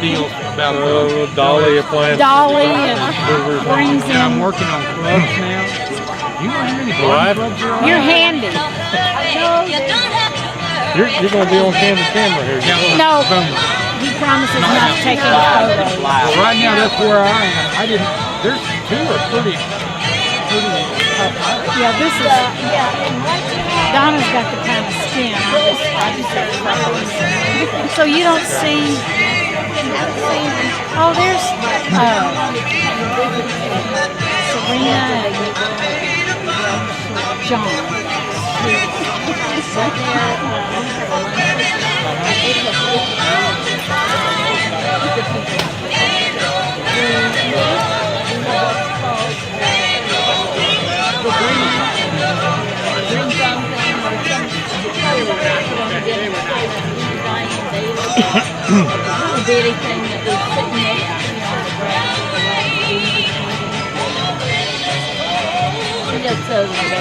deals about Dolly appliances. Dolly and brings and I'm in. working on clubs now. You know how many garden clubs there are? You're handy. You're going to be on camera here. No, he promises not to take any photos. Well, right now, that's where I am. There's two are pretty Yeah, this is. Donna's got the kind of skin. So you don't see. Oh, there's Serena and John.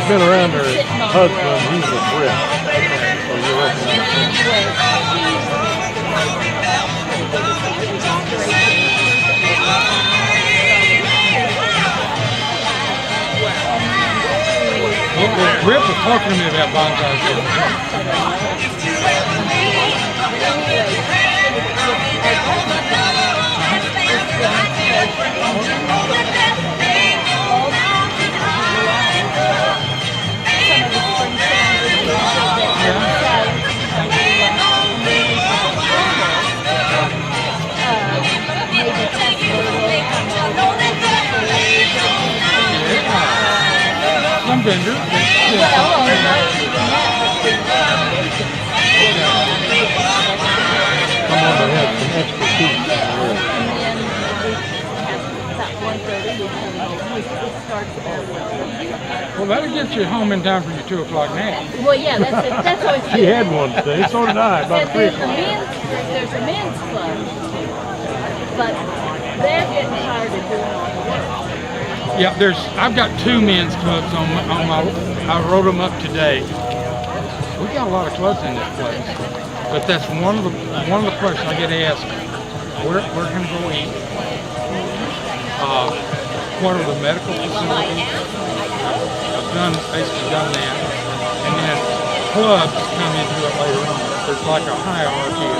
Been around her husband, he's a Brit. So you're working on Well, Rip was talking to me about bonsai. Some vendors. someone that has some expertise. Well, that'll get you home in time for your 2 o'clock nap. Well, yeah, that's always good. She had one today, so did I, about 3 There's a o'clock. there's a men's club, but they're getting tired of doing all the work. Yeah, I've got 2 men's clubs on my, I wrote them up today. We got a lot of clubs in this place, but that's one of the questions I get asked. Where can I go eat? What are the medical facilities? I've basically done that, and then clubs come into it later on. There's like a hierarchy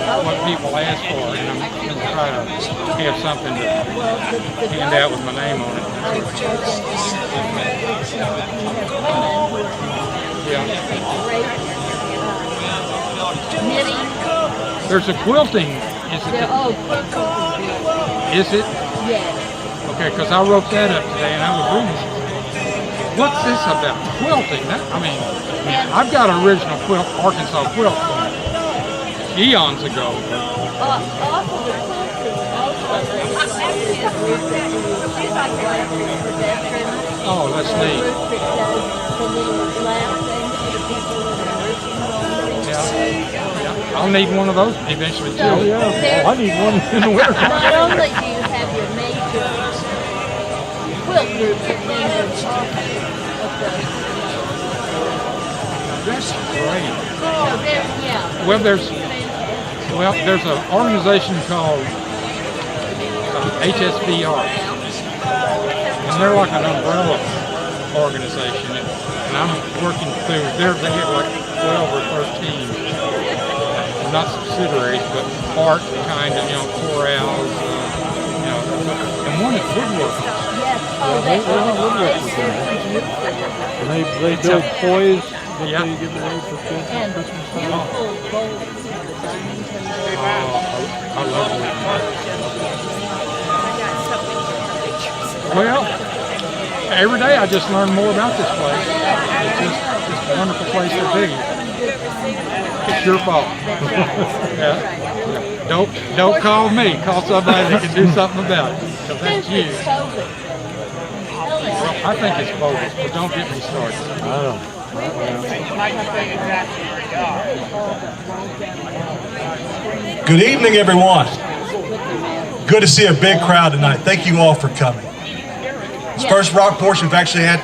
of what people ask for, and I'm going to try to have something to hand out with my name on it. Yeah. There's a quilting. Is it? Yes. Okay, because I wrote that up today, and I was reading. What's this about quilting? I've got original Arkansas quilt from eons ago. Oh, that's neat. Yeah. I'll need one of those eventually too. Oh yeah, well, I need one in the winter. Not only do you have your major quilt group, but then there's That's great. so yeah. Well, there's an organization called HSBR, and they're like an umbrella organization, and I'm working through. They have like 12 or 13, not subsidiaries, but part kind of, chorales, and one is woodworking. And they build toys that Yeah. they give away for kids And for Christmas. beautiful bowls with designs and I love woodworking. Well, every day I just learn more about this place. It's just a wonderful place to be. It's your fault. Yeah. Don't call me. Call somebody that can do something about it. Because that's you. Well, I think it's bogus, but don't get me started. I don't. Good evening, everyone. Good to see a big crowd tonight. Thank you all for coming. It's the first rock portion we've actually had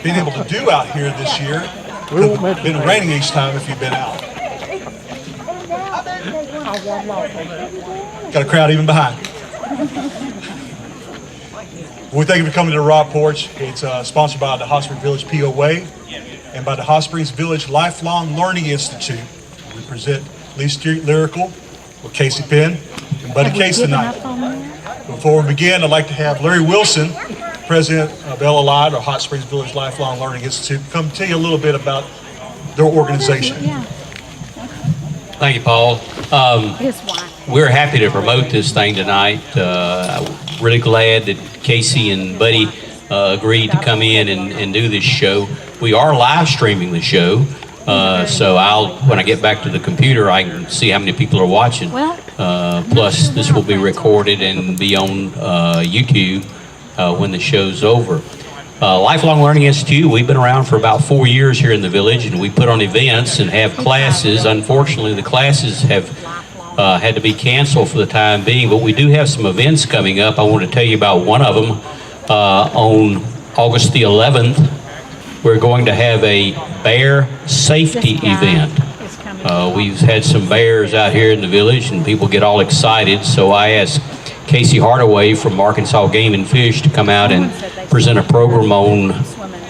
been able to do out here this year. It's been raining each time if you've been out. I Got a crowd even behind. We thank you for coming to the Rock Porch. It's sponsored by the Hot Springs Village POA and by the Hot Springs Village Lifelong Learning Institute. We present Lee Street Lyrical with Casey Penn and Buddy Case tonight. Before we begin, I'd like to have Larry Wilson, President of Ballad, or Hot Springs Village Lifelong Learning Institute, come tell you a little bit about their organization. Thank you, Paul. His wife. We're happy to promote this thing tonight. Really glad that Casey and Buddy agreed to come in and do this show. We are live streaming the show, so when I get back to the computer, I can see how many people are watching. Plus, this will be recorded and be on YouTube when the show's over. Lifelong Learning Institute, we've been around for about 4 years here in the village, and we put on events and have classes. Unfortunately, the classes have had to be canceled for the time being, but we do have some events coming up. I want to tell you about one of them. On August the 11th, we're going to have a bear safety event. We've had some bears out here in the village, and people get all excited, so I asked Casey Hardaway from Arkansas Game and Fish to come out and present a program on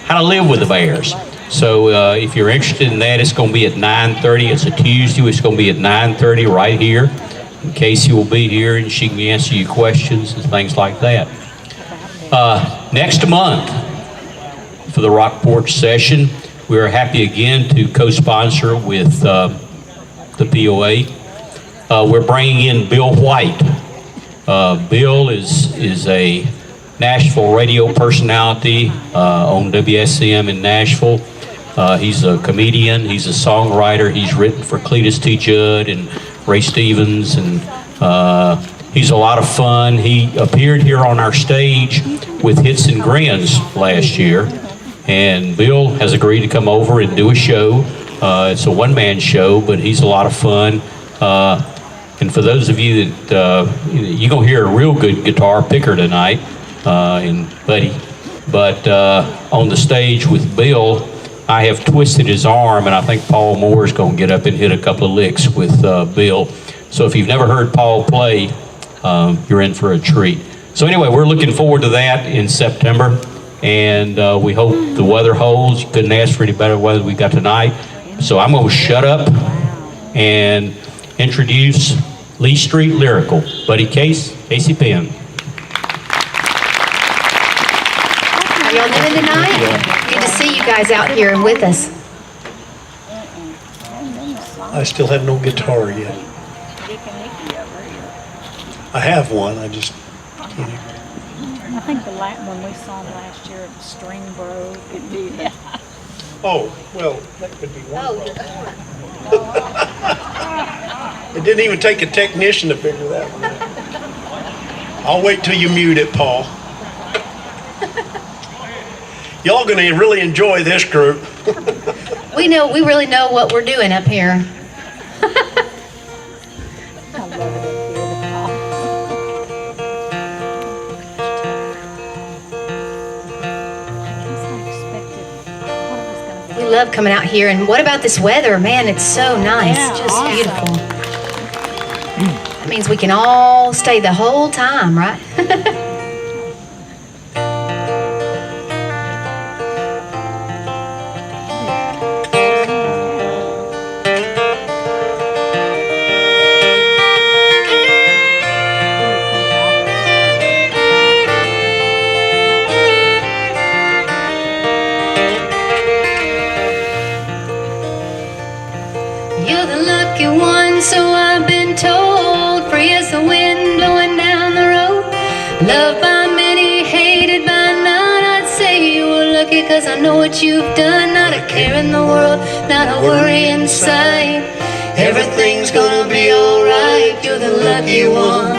how to live with the bears. So if you're interested in that, it's going to be at 9:30. It's a Tuesday. It's going to be at 9:30 right here. And Casey will be here, and she can answer you questions and things like that. Next month, for the Rock Porch session, we are happy again to co-sponsor with the POA. We're bringing in Bill White. Bill is a Nashville radio personality on WSCM in Nashville. He's a comedian, he's a songwriter, he's written for Cletus T. Judd and Ray Stevens, and he's a lot of fun. He appeared here on our stage with Hits and Grins last year, and Bill has agreed to come over and do a show. It's a one-man show, but he's a lot of fun. And for those of you that, you're going to hear a real good guitar picker tonight in Buddy. But on the stage with Bill, I have twisted his arm, and I think Paul Moore is going to get up and hit a couple of licks with Bill. So if you've never heard Paul play, you're in for a treat. So anyway, we're looking forward to that in September, and we hope the weather holds. You couldn't ask for any better weather we got tonight. So I'm going to shut up and introduce Lee Street Lyrical. Buddy Case, Casey Penn. How y'all doing tonight? Good to see you guys out here and with us. I still have no guitar yet. I have one, I just can't. I think when we saw him last year, the string broke. Yeah. Oh, well, that could be one. It didn't even take a technician to figure that one out. I'll wait till you mute it, Paul. Y'all gonna really enjoy this group. We really know what we're doing up here. We love coming out here, and what about this weather? Man, it's so nice, just beautiful. That means we can all stay the whole time, right? You're the lucky one, so I've been told. Free as the wind blowing down the road. Loved by many, hated by none. I'd say you were lucky, cause I know what you've done. Not a care in the world, not a worry in sight. Everything's gonna be alright. You're the lucky one.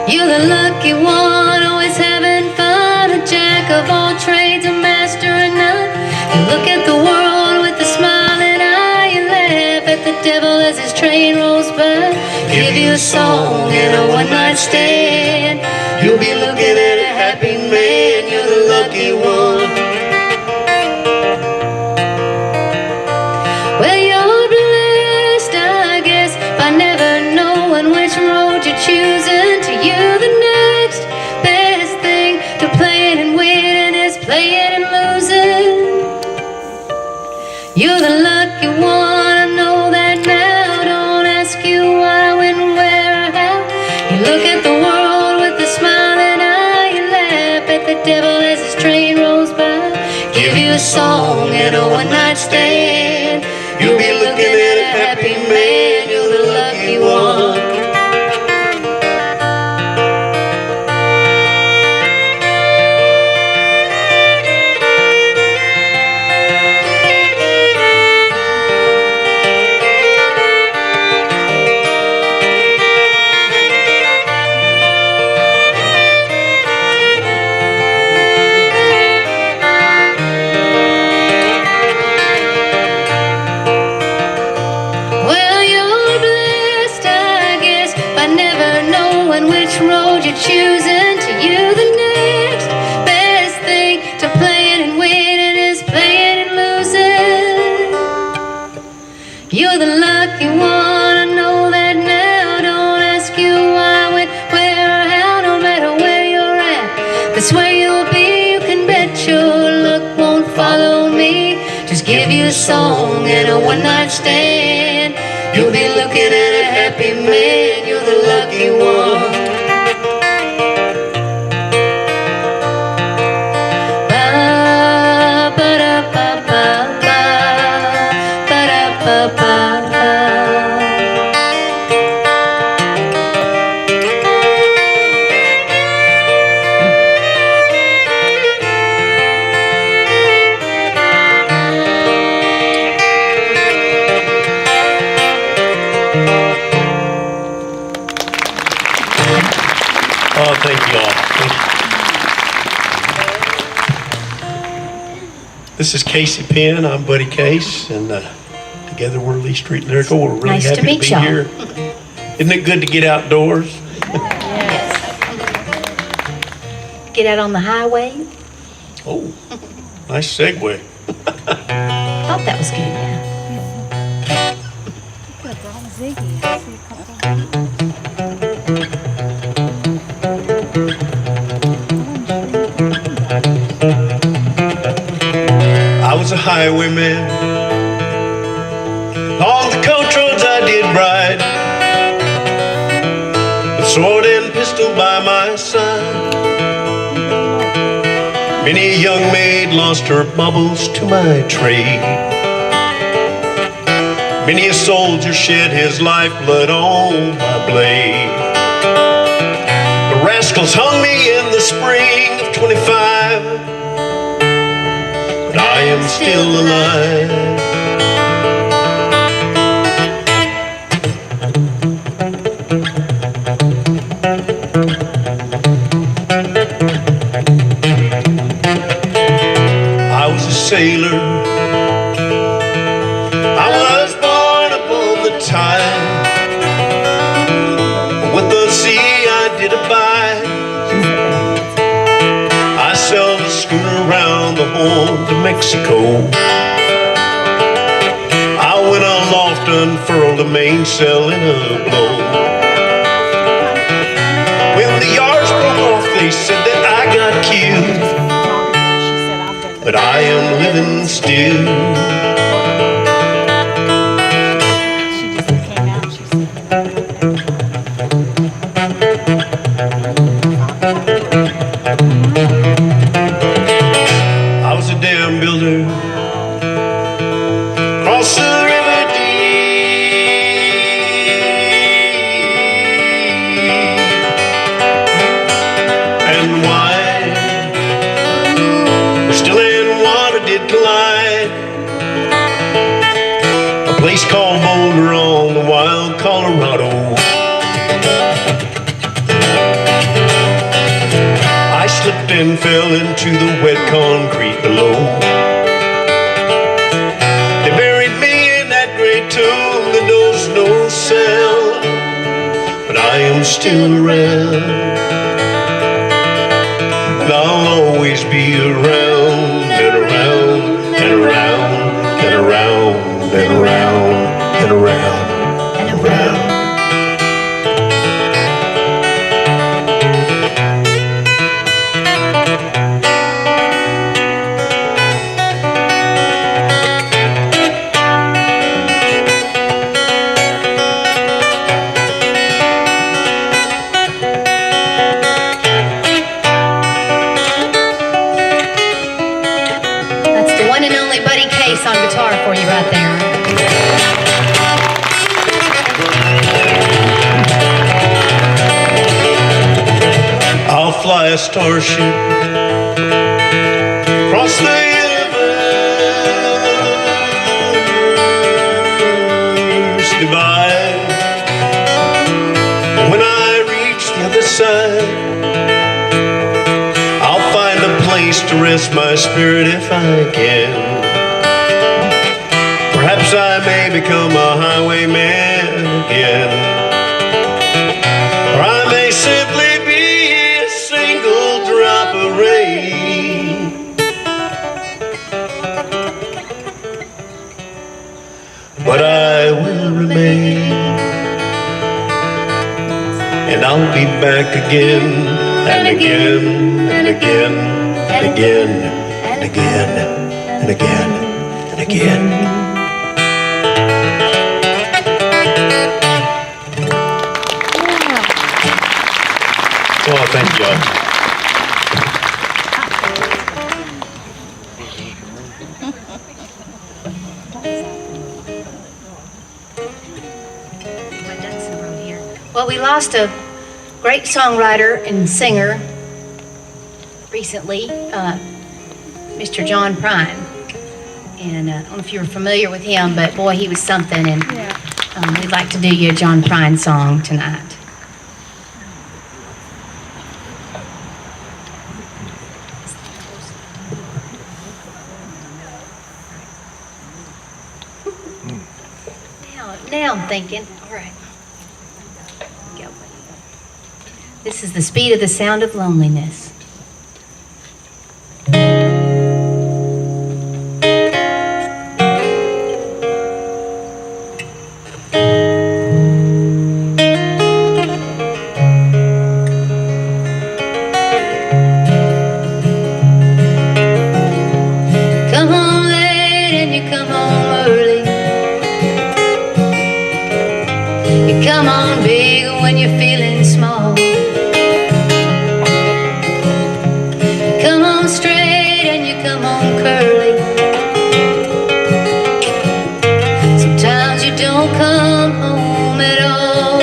You're the lucky one, always having fun. A jack of all trades, a master of none. You look at the world with a smiling eye. You laugh at the devil as his train rolls by. Give you a song and a one-night stand. You'll be looking at a happy man. You're the lucky one. Well, happy man, you're the lucky one. Choosing to you the next best thing to playing and winning is playing and losing. You're the lucky one, I know that now. Don't ask you why, when, where, or how. No matter where you're at, that's where you'll be. You can bet your luck won't follow me. Just give you a song and a one-night stand. You'll be looking at a happy man. You're the lucky one. Oh, thank you all. This is Casey Penn. I'm Buddy Case, and together we're Lee Street Lyrical. We're really Nice to happy to meet be y'all. here. Isn't it good to get outdoors? Yes. Get out on the highway. Oh, nice segue. Thought that was good, yeah. Good, brought Ziggy. I see a couple of I was a highwayman. On the coach roads I did ride, with sword and pistol by my side. Many a young maid lost her baubles to my trade. Many a soldier shed his lifeblood on my blade. The rascals hung me in the spring of 25, but I am still alive. I was a sailor. I was born above the tide. With the sea I did abide. I sailed a schooner around the Horn to Mexico. I went aloft, unfurled the mainsail in a blow. When the yards broke off, they said that I got killed, but I am living still. She just came out. She said, I was a dam builder, cross the river deep and wide. Still in water did collide. A place called Boulder on the wild Colorado. I slipped and fell into the wet concrete below. They buried me in that great tomb that knows no sound, but I am still around, and I'll always be around and around and around and around and around and around and around. That's the one and only Buddy Case on guitar for you right there. last starship across the universe divide. When I reach the other side, I'll find a place to rest my spirit if I can. Perhaps I may become a highwayman again, or I may simply be a single drop of rain. But I will remain, and I'll be back again and again and again and again and again and again and again. Oh, thank you, y'all. Well, we lost a great songwriter and singer recently, Mr. John Prine. And I don't know if you were familiar with him, but boy, he was something. And we'd like to do you a John Prine song tonight. Now I'm thinking, all right. Go. This is The Speed of the Sound of Loneliness. Come home late and you come home early. You come on big when you're feeling small. You come on straight and you come on curly. Sometimes you don't come home at all.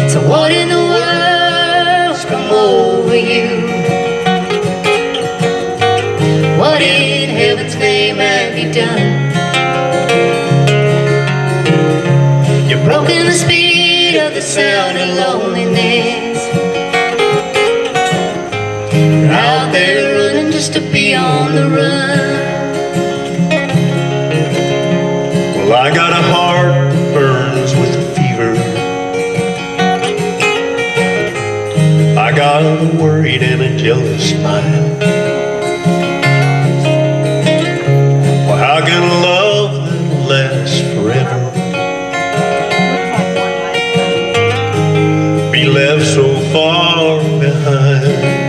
So what in the world's come over you? What in heaven's name have you done? You've broken the speed of the sound of loneliness. You're out there running just to be on the run. Well, I got a heart that burns with a fever. I got a worried and a jealous smile. Well, how can a love that'll last forever be left so far behind?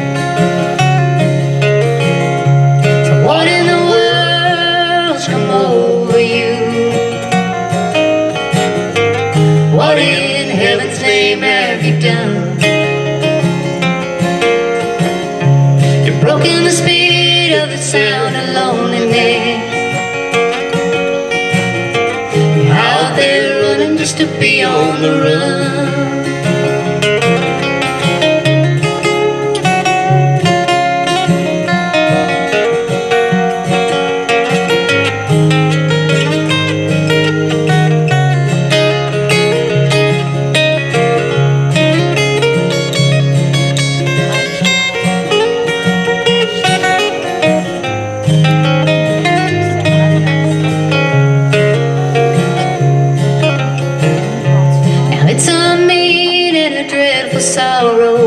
So what in the world's come over you? What in heaven's name have you done? You've broken the speed of the sound of loneliness. You're out there running just to be on the run. Now it's a mean and a dreadful sorrow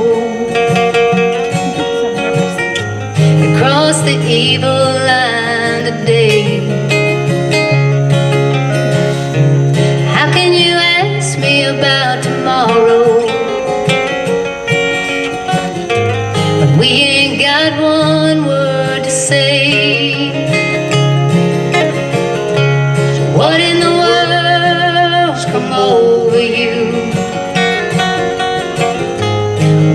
across the evil line today. How can you ask me about tomorrow when we ain't got one word to say? So what in the world's come over you?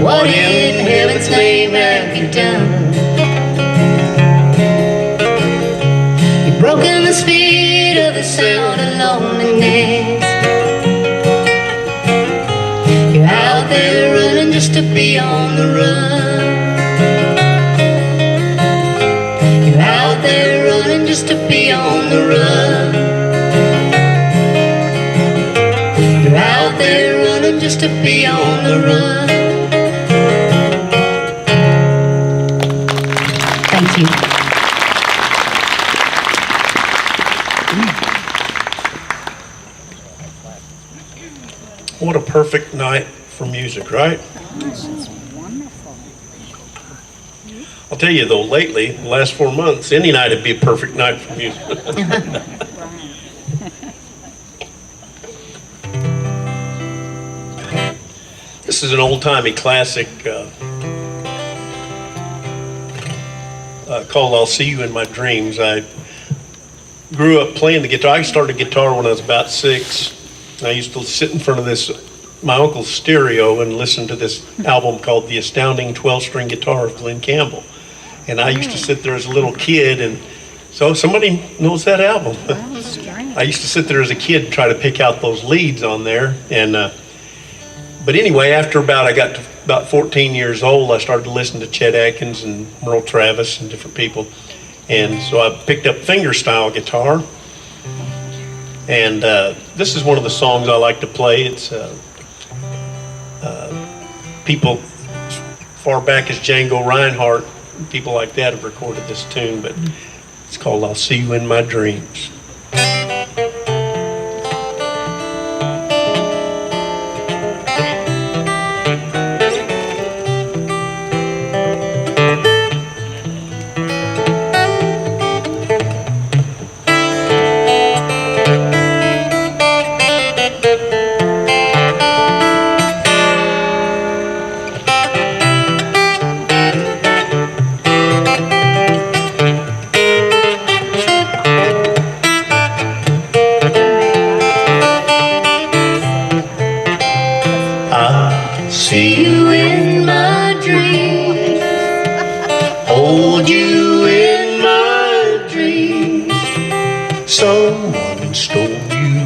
What in heaven's name have you done? You've broken the speed of the sound of loneliness. You're out there running just to to be on the run. You're out there running just to be on the run. You're out there running just to be on the run. Thank you. What a perfect night for music, right? This is wonderful. I'll tell you though, lately, the last 4 months, any night would be a perfect night for music. This is an old-timey classic called I'll See You in My Dreams. I grew up playing the guitar. I started guitar when I was about 6. I used to sit in front of my uncle's stereo and listen to this album called The Astounding 12-String Guitar of Glenn Campbell. And I used to sit there as a little kid, and so somebody knows that album. I used to sit there as a kid and try to pick out those leads on there. And but anyway, after I got to about 14 years old, I started to listen to Chet Atkins and Merle Travis and different people. And so I picked up fingerstyle guitar. And this is one of the songs I like to play. It's people as far back as Django Reinhardt, people like that have recorded this tune, but it's called I'll See You in My Dreams. See you in my dreams, hold you in my dreams. Someone stole you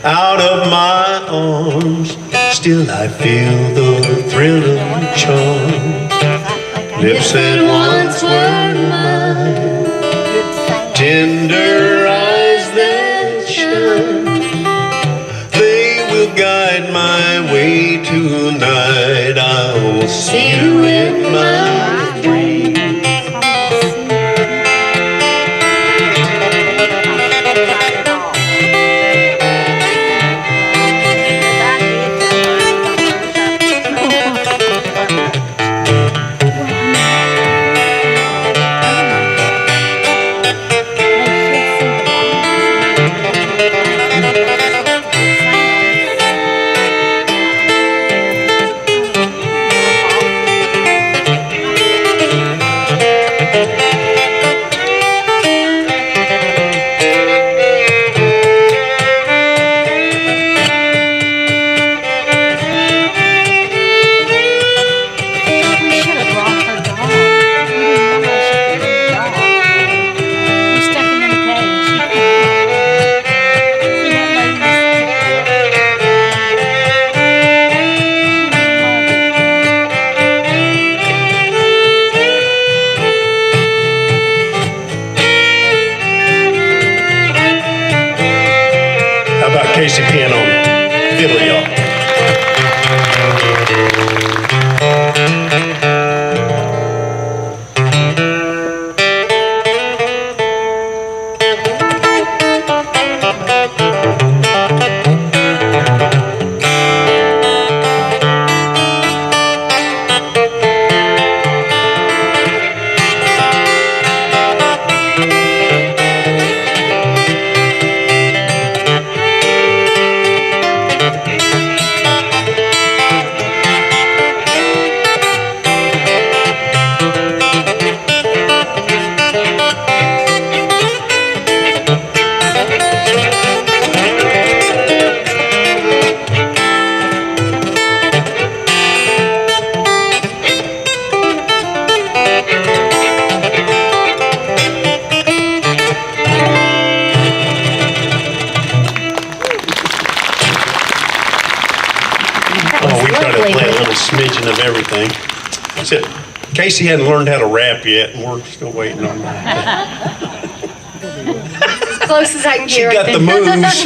out of my arms. Still I feel the thrill of your charms. Lips that once were mine, tender eyes that shine. They will guide my way tonight. I'll see you in my dreams. Casey Penn on fiddle, y'all. understanding of everything. Except Casey hadn't learned how to rap yet, and we're still waiting on that. As close as I can She get. got the moves,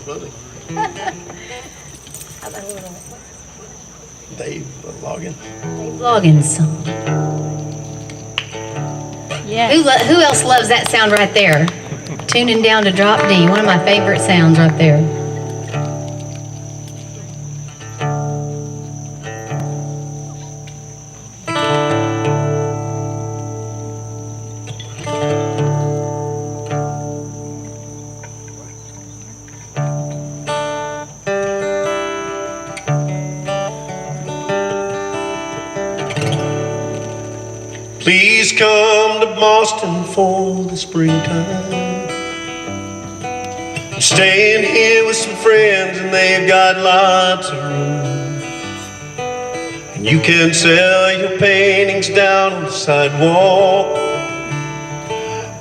but How about a little Dave Logan. vlogging song? Yeah. Who else loves that sound right there? Tuning down to drop D, one of my favorite sounds right there. Please come to Boston for the springtime. I'm staying here with some friends and they've got lots of room. And you can sell your paintings down on the sidewalk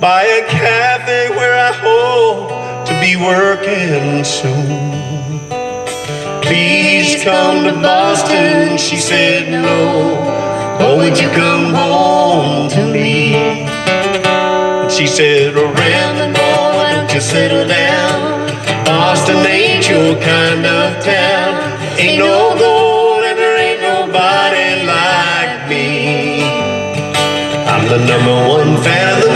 by a cafe where I hope to be working soon. Please come to Boston, she said no. Oh, would you come home to me? And she said, oh, Ramblin' boy, why don't you settle down? Boston ain't your kind of town. Ain't no gold and there ain't nobody like me. I'm the #1 fan of the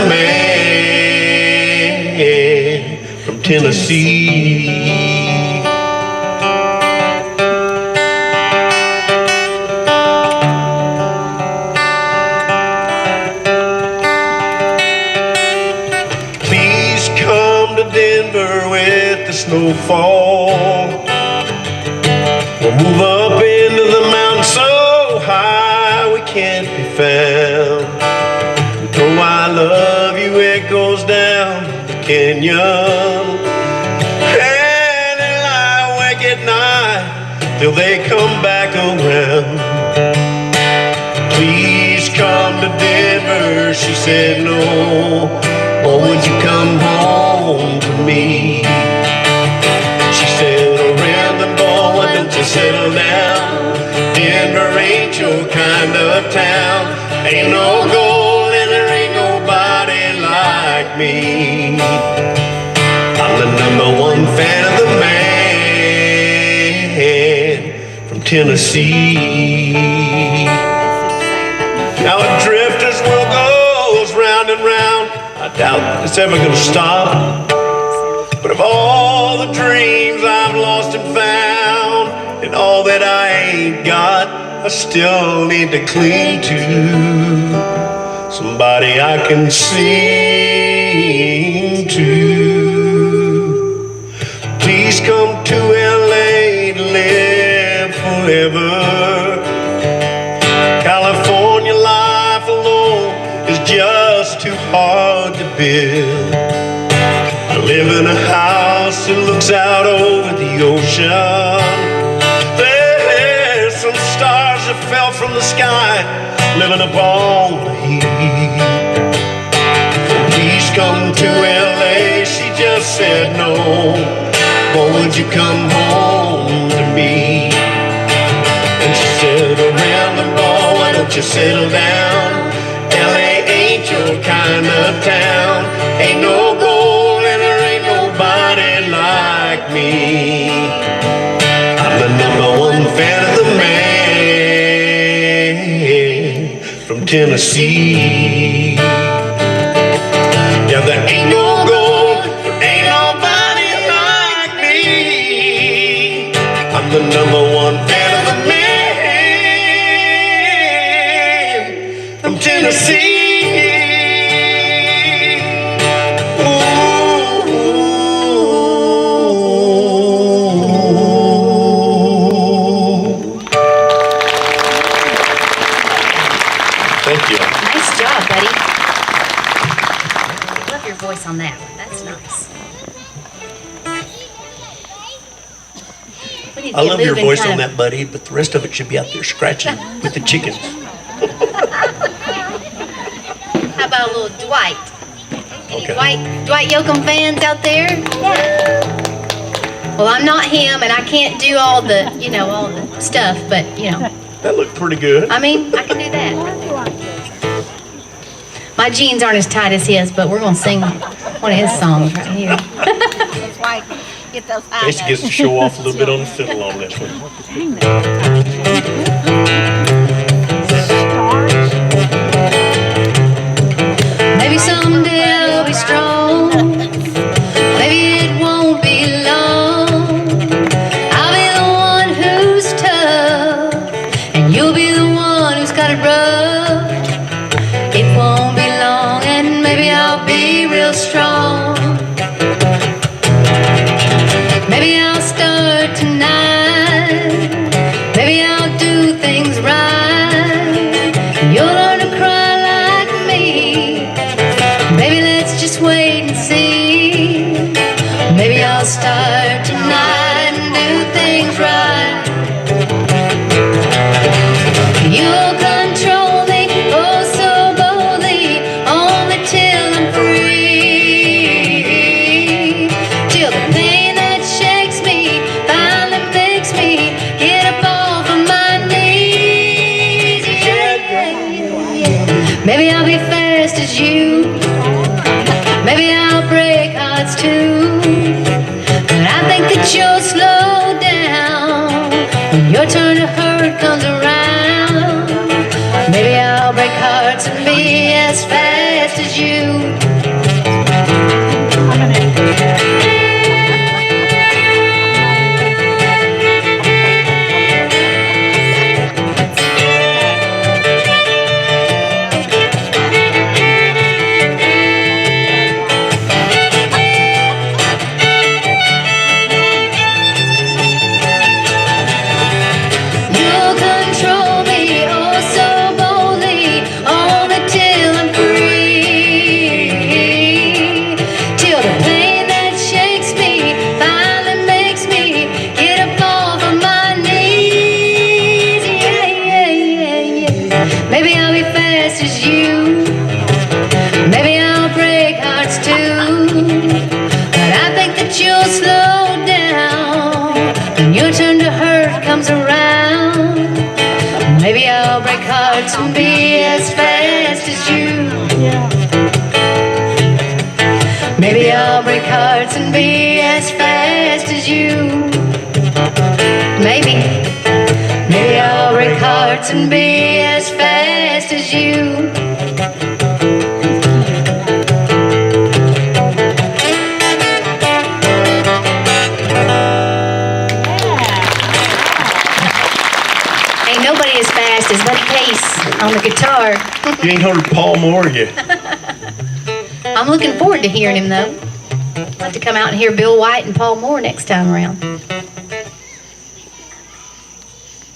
man from Tennessee. Snowfall. We'll move up into the mountains so high we can't be found. Though I love you, it goes down the canyon. And I lie awake at night till they come back around. Please come to Denver, she said no. Or would you come home to me? Settle down, Denver ain't your kind of town. Ain't no gold and there ain't nobody like me. I'm the #1 fan of the man from Tennessee. Now a drifter's world goes round and round. I doubt that it's ever gonna stop. But of all the dreams I've lost and found, and all that I ain't got, I still need to cling to somebody I can sing to. Please come to LA to live forever. California life alone is just too hard to build. I live in a house that looks out over the ocean. That fell from the sky, living upon the heat. Please come to LA, she just said no. Or would you come home to me? And she said, oh, Ramblin' boy, why don't you settle down? LA ain't your kind of town. Ain't no gold and there ain't nobody like me. I'm the #1 fan of the man from Tennessee. Yeah, there ain't no gold, there ain't nobody like me. I'm the #1 fan of the man from Tennessee. Thank you. Nice job, buddy. Love your voice on that one. That's nice. We need to I get love your moving voice kind on of- that, buddy, but the rest of it should be out there scratching with the chickens. How about a little Dwight? Any Okay. Dwight Yoakam fans out there? Yeah. Well, I'm not him, and I can't do all the, all the stuff, but, That looked pretty good. I mean, I can do that. My jeans aren't as tight as his, but we're going to sing one of his songs right here. That's why get those high Casey gets to show off a little bit on the fiddle on this one. Maybe someday I'll be strong. Maybe it won't be long. I'll be the one who's tough, and you'll be the one who's got it rough. It won't be long, and maybe I'll be real strong. Maybe I'll start tonight. Maybe I'll do things right. You'll learn to cry like me. Maybe let's just wait and see. Maybe I'll start tonight and do things right. You'll control me, oh so boldly, only till I'm free. Till the pain that shakes me finally makes me get up off of my knees. Maybe I'll be fast as you. Maybe I'll break hearts too. But I think that you'll slow down when your turn to hurt comes around. Maybe I'll break hearts and be as fast as you. You'll control me oh so boldly, only till I'm free. Till the pain that shakes me finally makes me get up off of my knees. Maybe I'll be fast as you. Maybe I'll break hearts too. But I think that you'll slow down when your turn to hurt comes around. Maybe I'll break hearts and be as fast as you. Maybe I'll break hearts and be as fast as you. Maybe I'll break hearts and be as fast as you. Ain't nobody as fast as Buddy Case on the guitar. You ain't heard Paul Moore yet. I'm looking forward to hearing him though. I'd like to come out and hear Bill White and Paul Moore next time around. I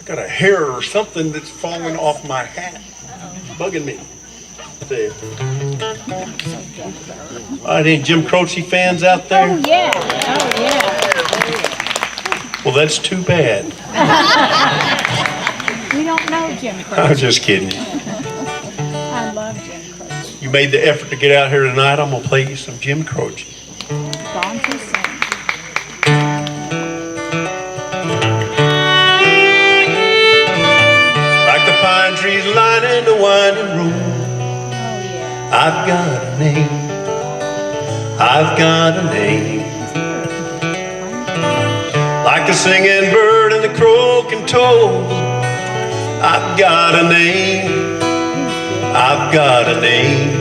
got a hair or something that's falling off my hat. Bugging me. See. All right, any Jim Croce fans out there? Oh, yeah. Oh, yeah. Well, that's too bad. We don't know Jim I'm Croce. just kidding you. I love Jim Croce. You made the effort to get out here tonight. I'm going to play you some Jim Croce. Gone too soon. Like the pine trees lining the winding road, Oh, yeah. I've got a name. I've got a name. Like the singing bird and the croaking toad, I've got a name. I've got a name.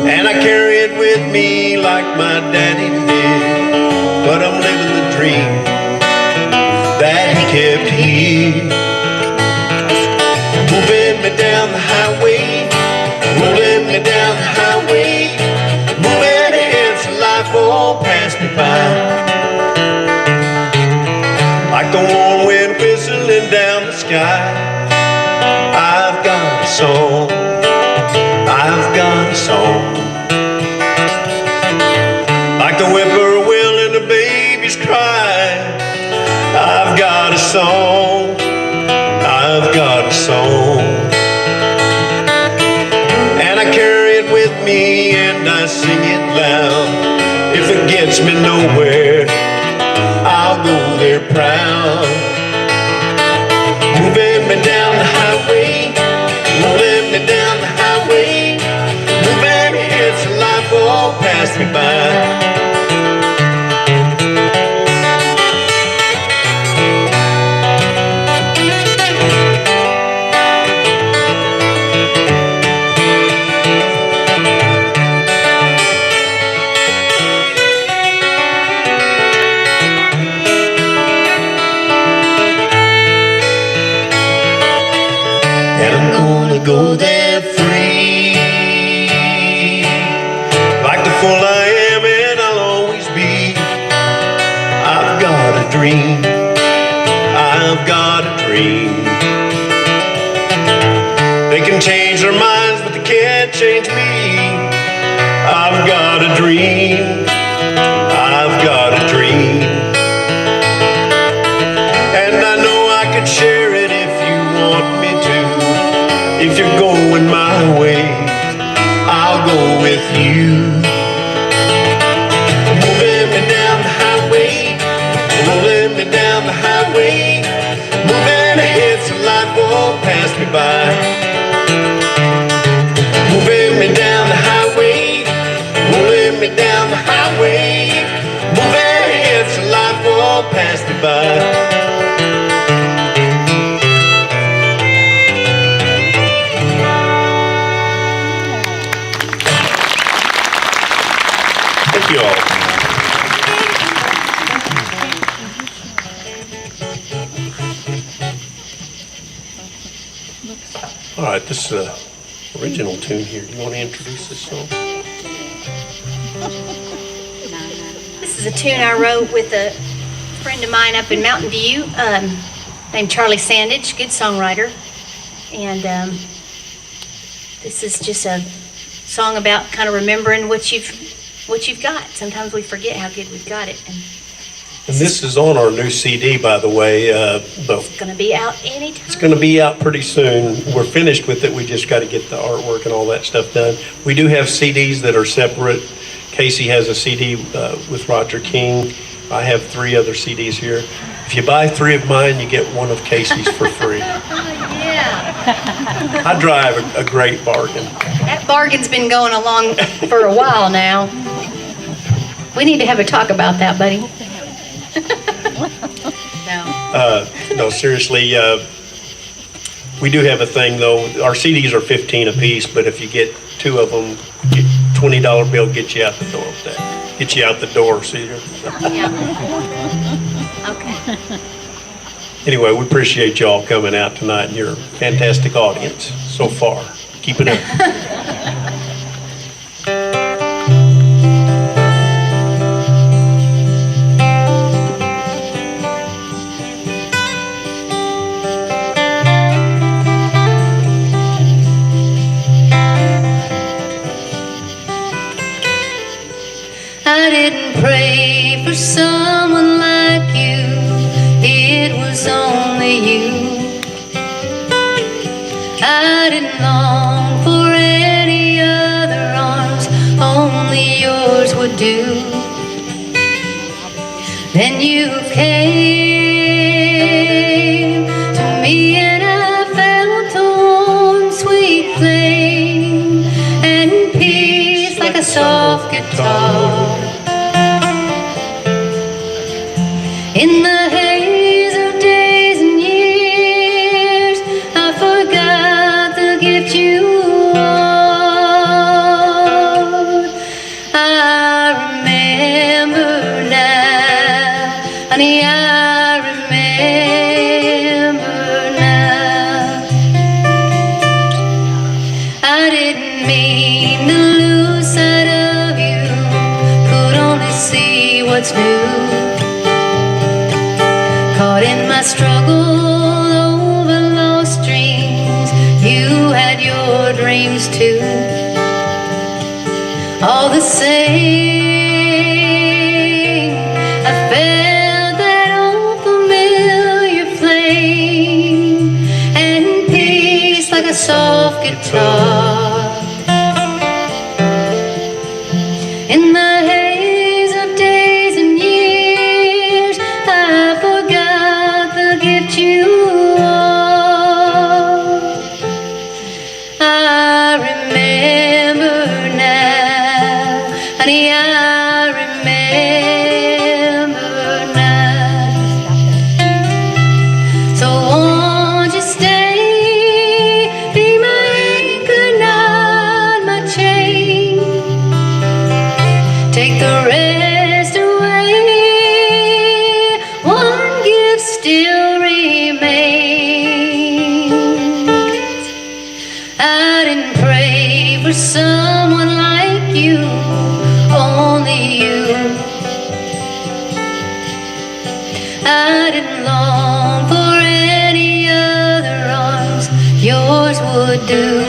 And I carry it with me like my daddy did. But I'm living the dream that he kept here. Moving me down the highway, rolling me down the highway, moving ahead so life won't pass me by. Like the warm wind whistling down the sky, I've got a song, I've got a song. Like the whippoorwill and the baby's cry, I've got a song, I've got a song. And I carry it with me and I sing it loud. If if it gets me nowhere, I'll go there proud. Moving me down the highway, rolling me down the highway, moving hits of life all pass me by. Go there free, like the fool I am and I'll always be. I've got a dream, I've got a dream. They can change their minds, but they can't change me. I've got a dream, I've got a dream. And I know I could share it if you want me to. If you're going my way, I'll go with you. Moving me down the highway, rolling me down the highway, moving ahead so life won't pass me by. Moving me down the highway, rolling me down the highway, moving ahead so life won't pass me by. You all. All right, this original tune here. Do you want to introduce this song? This is a tune I wrote with a friend of mine up in Mountain View, named Charlie Sandage, good songwriter. And this is just a song about kind of remembering what you've got. Sometimes we forget how good we've got it. And this is on our new CD, by the way. It's going to be out anytime. It's going to be out pretty soon. We're finished with it. We just got to get the artwork and all that stuff done. We do have CDs that are separate. Casey has a CD with Roger King. I have 3 other CDs here. If you buy 3 of mine, you get 1 of Casey's for free. Yeah. I drive a great bargain. That bargain's been going along for a while now. We need to have a talk about that, buddy. No, seriously, we do have a thing, though. Our CDs are $15 a piece, but if you get 2 of them, $20 bill gets you out the door with that. Get you out the door, see you. Yeah. Okay. Anyway, we appreciate y'all coming out tonight, and you're a fantastic audience so far. Keep it up. I didn't pray for someone like you, it was only you. I didn't long for any other arms, only yours would do. Then you came to me and I felt a warm, sweet flame and peace like a soft guitar. In the haze of days and years, I forgot the gift you are. I remember now, honey, I remember now. I didn't mean to lose sight of you, could only see what's new. Caught in my struggle over lost dreams, you had your dreams too. All the same, I felt that old familiar flame and peace like a soft guitar. In the haze of honey, I remember now. So won't you stay, be my anchor, not my chain. Take the rest away, one gift still remains. I didn't pray for someone like you, only you. I didn't long for any other arms, yours would do.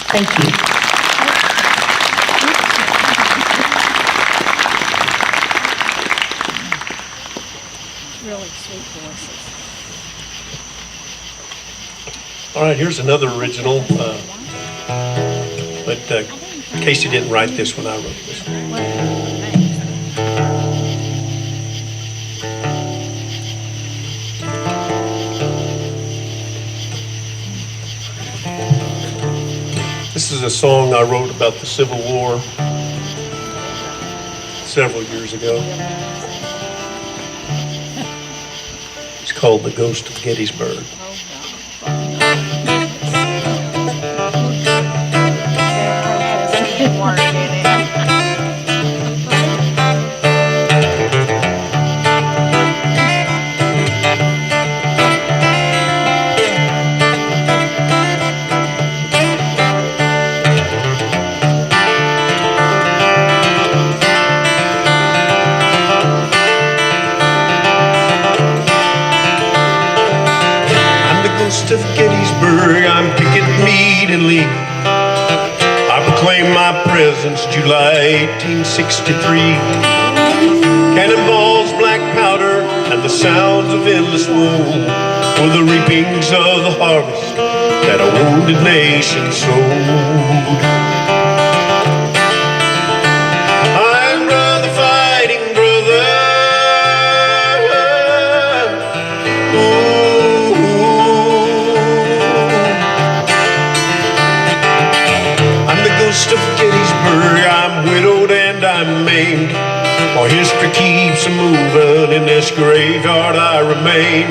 Thank you. Really sweet voices. All right, here's another original, but Casey didn't write this one, I wrote this one. This is a song I wrote about the Civil War several years ago. It's called The Ghost of Gettysburg. Ghost of Gettysburg, I'm picking meat and leaf. I proclaim my presence July 1863. Cannonballs, black powder, and the sounds of endless woe were the reapings of the harvest that a wounded nation sowed. I'm brother fighting brother. Ghost of Gettysburg, I'm widowed and I'm maimed. While history keeps moving, in this graveyard I remain.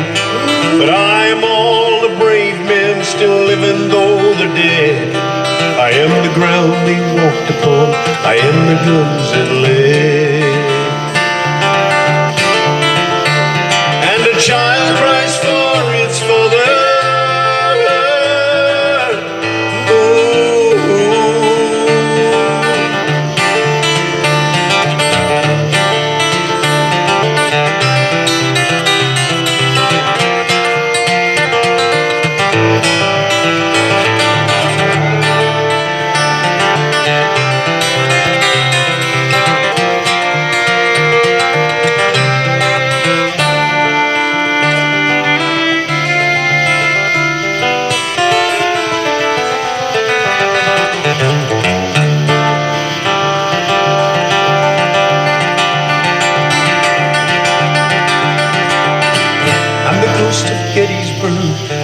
But I am all the brave men still living though they're dead. I am the ground they walked upon, I am the guns that led. And a child cries for its father.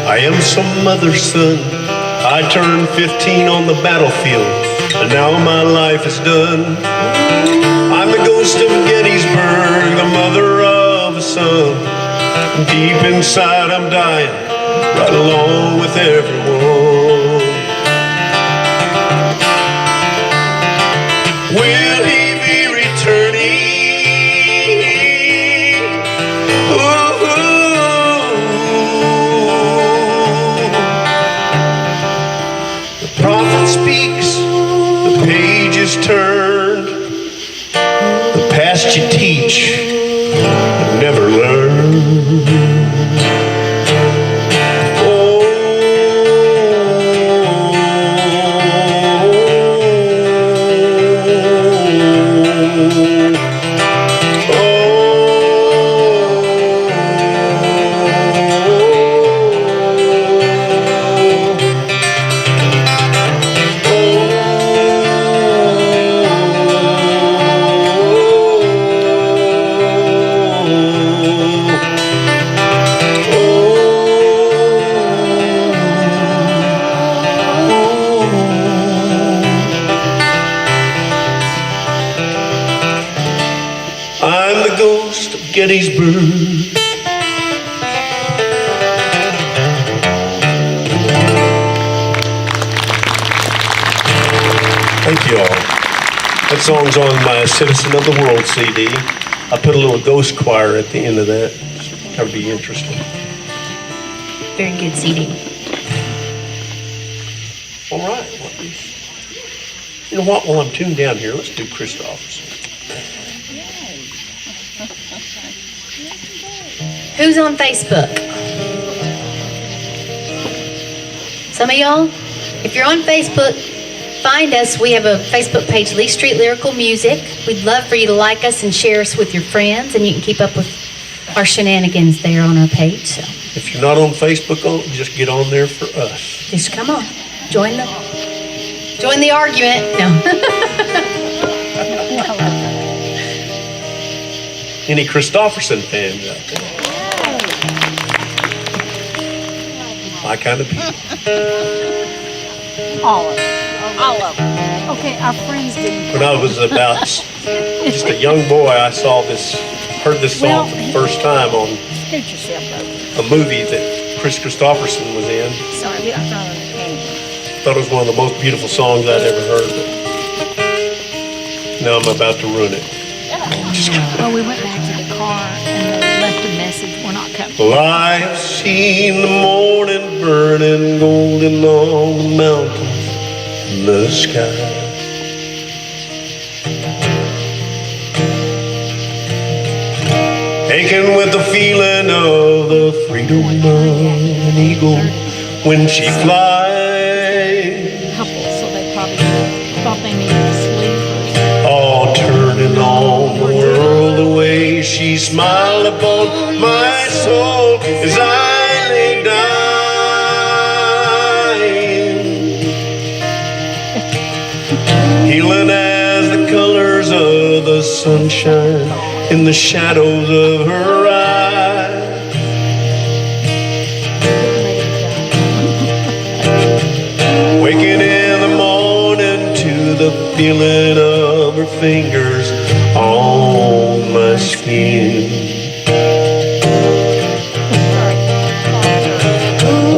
I am some mother's son. I turned 15 on the battlefield, and now my life is done. I'm the ghost of Gettysburg, the mother of a son. Deep inside I'm dying, right along with everyone. Will he be returning? Speaks, the page is turned. The past you teach, but never learn. Oh, Gettysburg. Thank you all. That song's on my Citizen of the World CD. I put a little ghost choir at the end of that. That would be interesting. Very good CD. All right. You know what? While I'm tuned down here, let's do Christopherson. Who's on Facebook? Some of y'all? If you're on Facebook, find us. We have a Facebook page, Lee Street Lyrical Music. We'd love for you to like us and share us with your friends, and you can keep up with our shenanigans there on our page. So If you're not on Facebook, just get on there for us. just come on, join the argument. No. Any Christopherson fans out there? My kind of people. All of them. Okay, our friends didn't. When I was about just a young boy, I heard this song for the first time on Scoot yourself over. a movie that Chris Christopherson was in. Sorry, we got thrown in the candy. Thought it was one of the most beautiful songs I'd ever heard. But now I'm about to ruin it. Well, we went back to the car and they left a message. We're not coming. Well, I've seen the morning burning golden on the mountains in the sky. Aching with the feeling of the freedom of an eagle when she flies. Couple, so they probably thought they needed to sleep. All turning all the world away, she smiled upon my soul as I lay dying. Healing as the colors of the sunshine in the shadows of her eyes. Waking in the morning to the feeling of her fingers on my skin.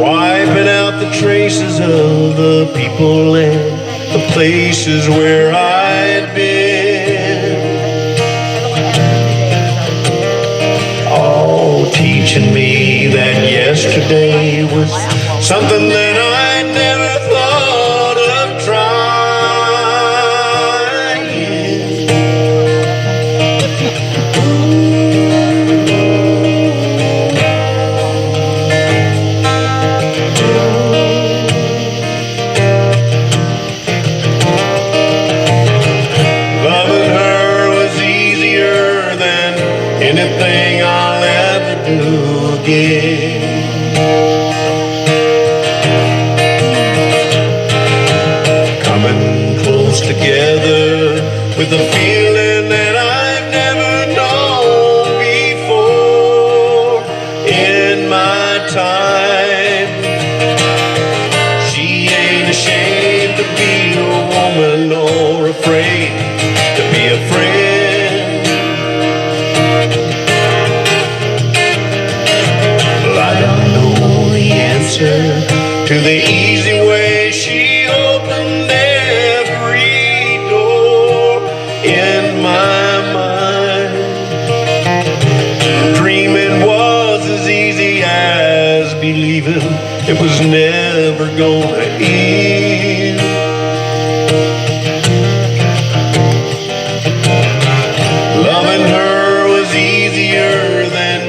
Wiping out the traces of the people and the places where I'd been. All teaching me that yesterday was something that I never thought of trying. Loving her was easier than anything I'll ever do again. Together with a feeling that I've never known before in my time. She ain't ashamed to be a woman or afraid to be a friend. Well, I don't know the answer to the easy way she opened every door in my mind. Dreaming was as easy as believing it was never gonna end. Loving her was easier than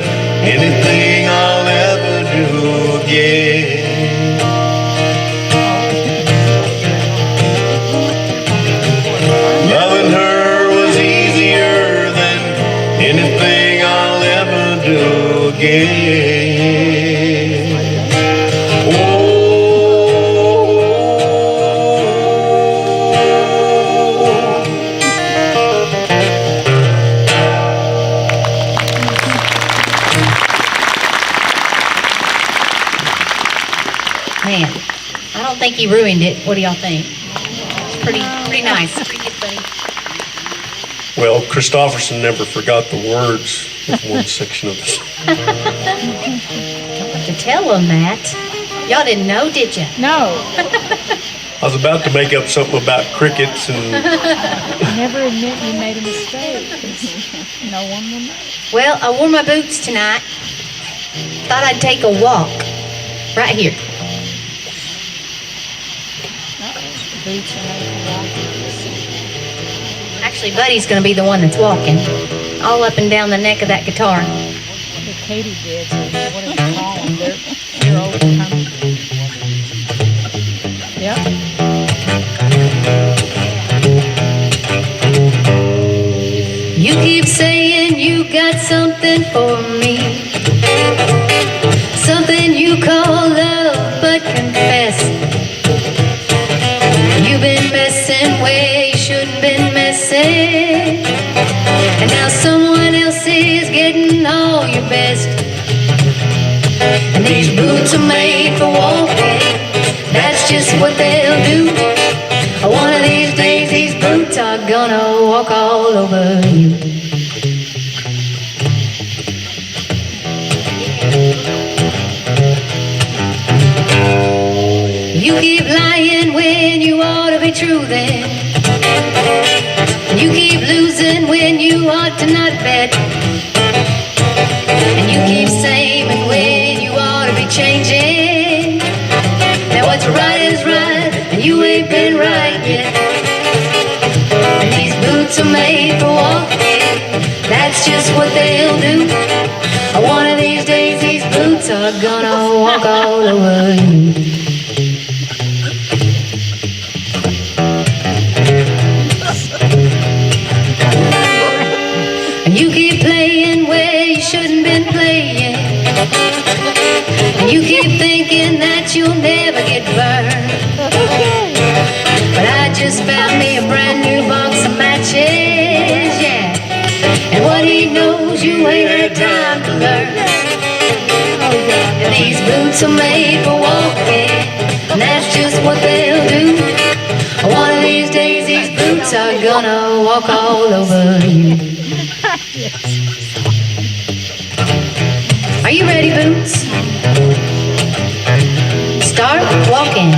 anything I'll ever do again. Loving her was easier than anything I'll ever do again. Oh, Man, I don't think he ruined it. What do y'all think? It's pretty nice. Pretty good, buddy. Well, Christofferson never forgot the words of one section of the song. To tell them that. Y'all didn't know, did you? No, I was about to make up something about crickets and never admit you made a mistake. 'Cause no one will know. Well, I wore my boots tonight. Thought I'd take a walk. Right here. The boots are made for walking. Actually, Buddy's going to be the one that's walking. All up and down the neck of that guitar. The Katie did. So what do you call them? They're overcoming. Yep. You keep saying you got something for me, something you call love, but confess you've been messing where you shouldn't been messing, and now someone else is getting all your best. And these boots are made for walking, that's just what they'll do. One of these days these boots are gonna walk all over you. You keep lying when you ought to be true then. You keep losing when you ought to not bet. And you keep saying when you ought to be changing. Now what's right is right, and you ain't been right yet. And these boots are made for walking, that's just what they'll do. One of these days these boots are gonna walk all over you. And you keep playing where you shouldn't been playing. And you keep thinking that you'll never get burned. But I just found me a brand new box of matches, yeah. And what he knows you ain't had time to learn. And these boots are made for walking, and that's just what they'll do. One of these days these boots are gonna walk all over you. Are you ready, Boots? Start walking.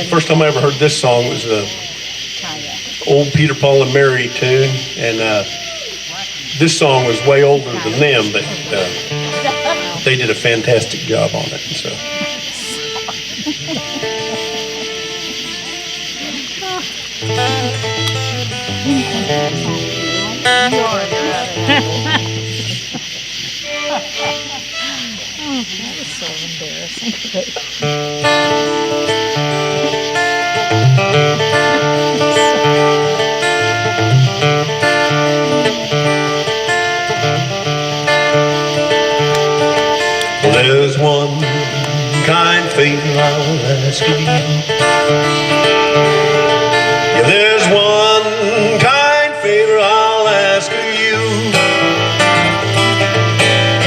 First time I ever heard this song was a old Peter, Paul and Mary tune, and this song was way older than them, but they did a fantastic job on it. So. Oh, that was so embarrassing. There's one kind favor I'll ask of you. Yeah, there's one kind favor I'll ask of you.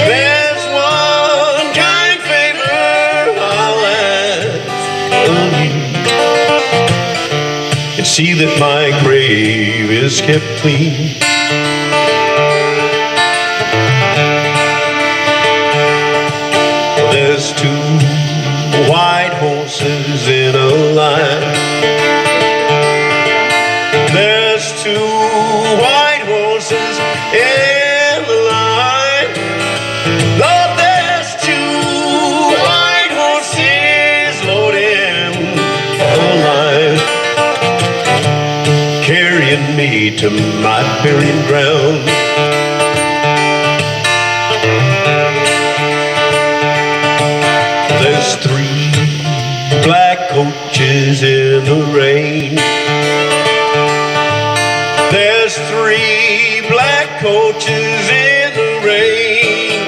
There's one kind favor I'll ask of you. You see that my grave is kept clean. There's two white horses in a line. There's two white horses in the line. Lord, there's two white horses loading the line, carrying me to my burial ground. There's three black coaches in the rain. coaches in the rain.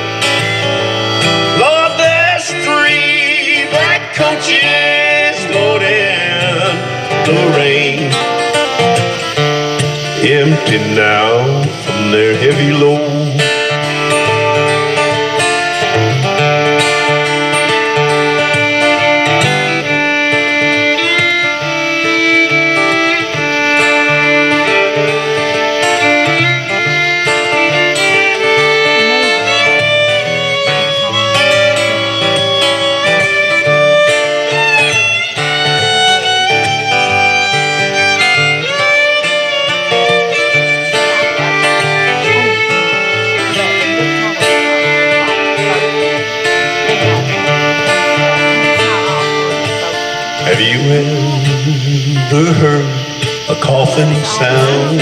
Lord, there's 3 black coaches loading the rain. Empty now from their heavy load. Have you ever heard a coughing sound?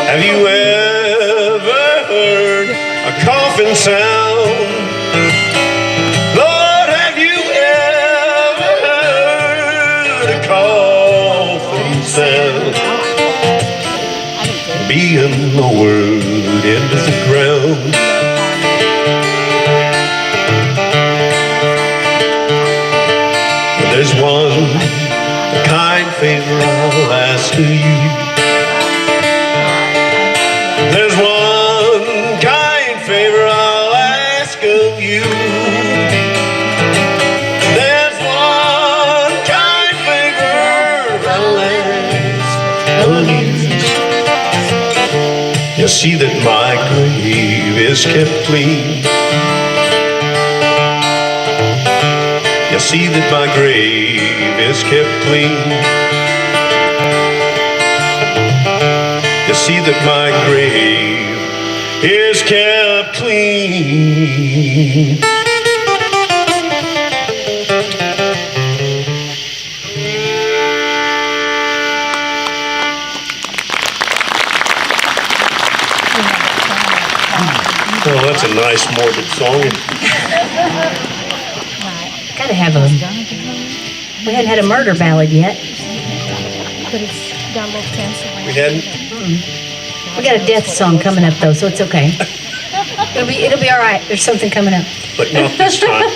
Have you ever heard a coughing sound? Lord, have you ever heard a coughing sound? Being lowered into the ground. There's one kind favor I'll ask of you. There's one kind favor I'll ask of you. There's one kind favor I'll ask of you. You see that my grave is kept clean. You see that my grave is kept clean. You see that my grave is kept clean. Well, that's a nice morbid song. Gotta have a. We hadn't had a murder ballad yet. But it's got a little fancy. We hadn't? We got a death song coming up though, so it's okay. It'll be all right. There's something coming up. But not this time.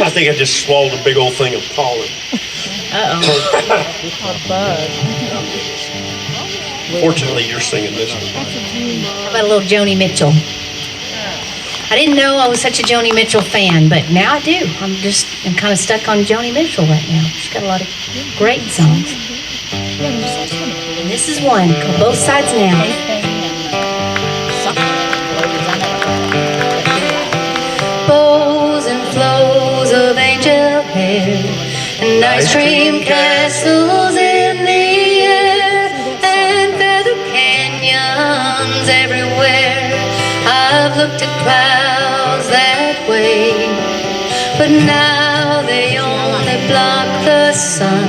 I think I just swallowed a big old thing of pollen. Fortunately, you're singing this one. How about a little Joni Mitchell? I didn't know I was such a Joni Mitchell fan, but now I do. I'm kind of stuck on Joni Mitchell right now. She's got a lot of great songs. And this is one called Both Sides Now. Bows and flows of angel hair and ice cream castles in the air and feather canyons everywhere. I've looked at clouds that way, but now they only block the sun.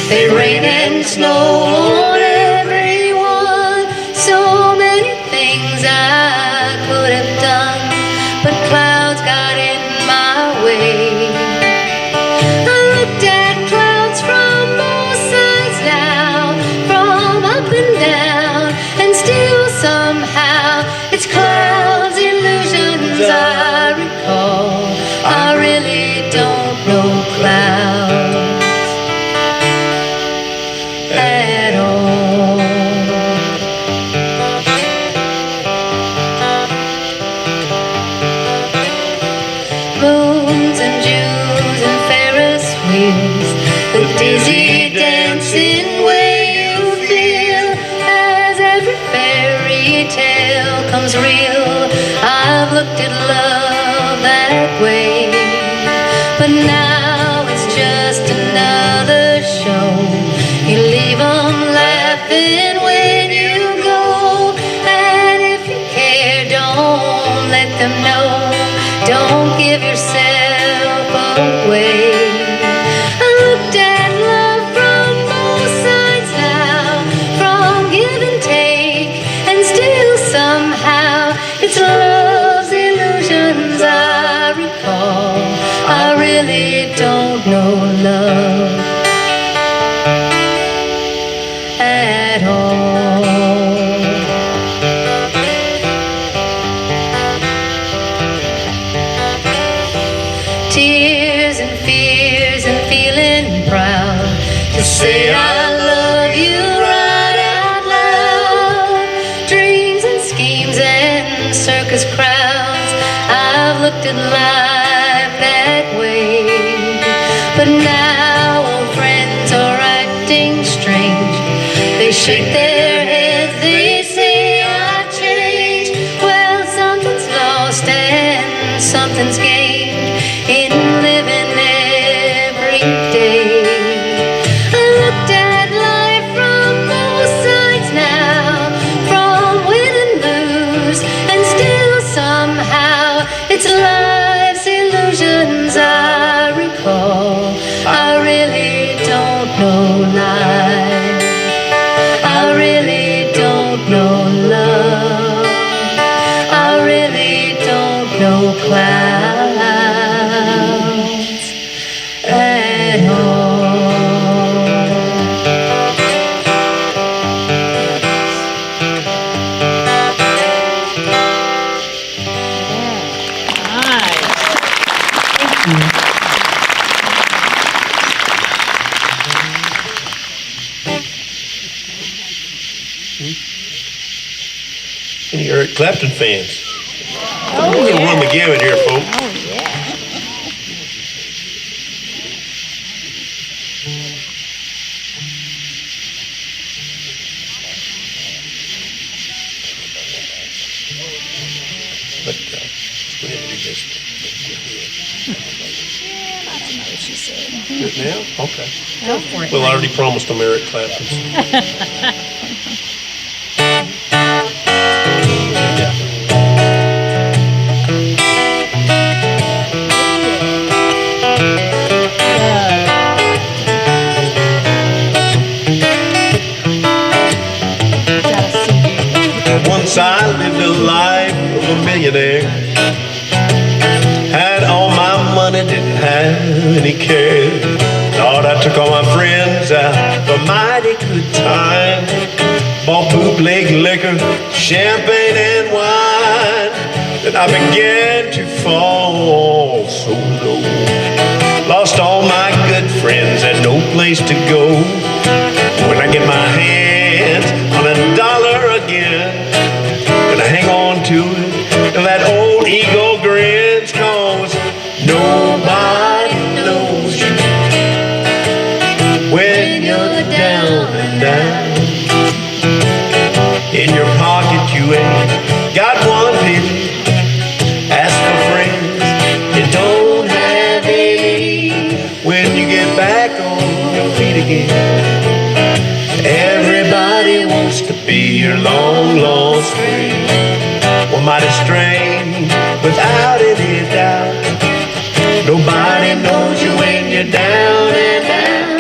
They rain and snow on everyone. So many things I could have done, but clouds got in my way. I looked at clouds from both sides now, from up and down, and still somehow it's clouds, illusions I recall. I really don't know clouds at all. Moons and Jews and Ferris wheels, the dizzy dancing way you feel as every fairy tale comes real. I've looked at love that way, but now it's just another show. You leave 'em laughing when you go, and if you care, don't let them know. Don't give yourself away. I looked at love from both sides now, from give and take, and still somehow it's love's illusions I recall. I really don't know love at all. circus crowds. I've looked at life that way. But now old friends are acting strange. They shake their heads, they say I've changed. Well, something's lost and something's gained in living every day. I looked at life from both sides now, from win and lose, and still somehow it's life's illusions I recall. I really don't know life. I really don't know love. I really don't know clouds at all. Any Eric Clapton fans? We're gonna run the gamut here, folks. Oh, yeah. But go ahead and do this. She said. Do it now? Okay. Go for it. Well, I already promised them Eric Clapton. Once I lived a life of a millionaire. Had all my money, didn't have any care. Thought I took all my friends out for a mighty good time. Bought bootleg liquor, champagne and wine. Then I began to fall so low. Lost all my good friends, had no place to go. When I get my hands on $1 again, gonna hang on to it till that old ego grins, 'cause nobody knows you when you're down and out. In your pocket you ain't got one penny. Ask for friends, you don't have any. When you get back on your feet again, everybody wants to be your long lost friend. Well, mighty strange, without any doubt. Nobody knows you when you're down and out.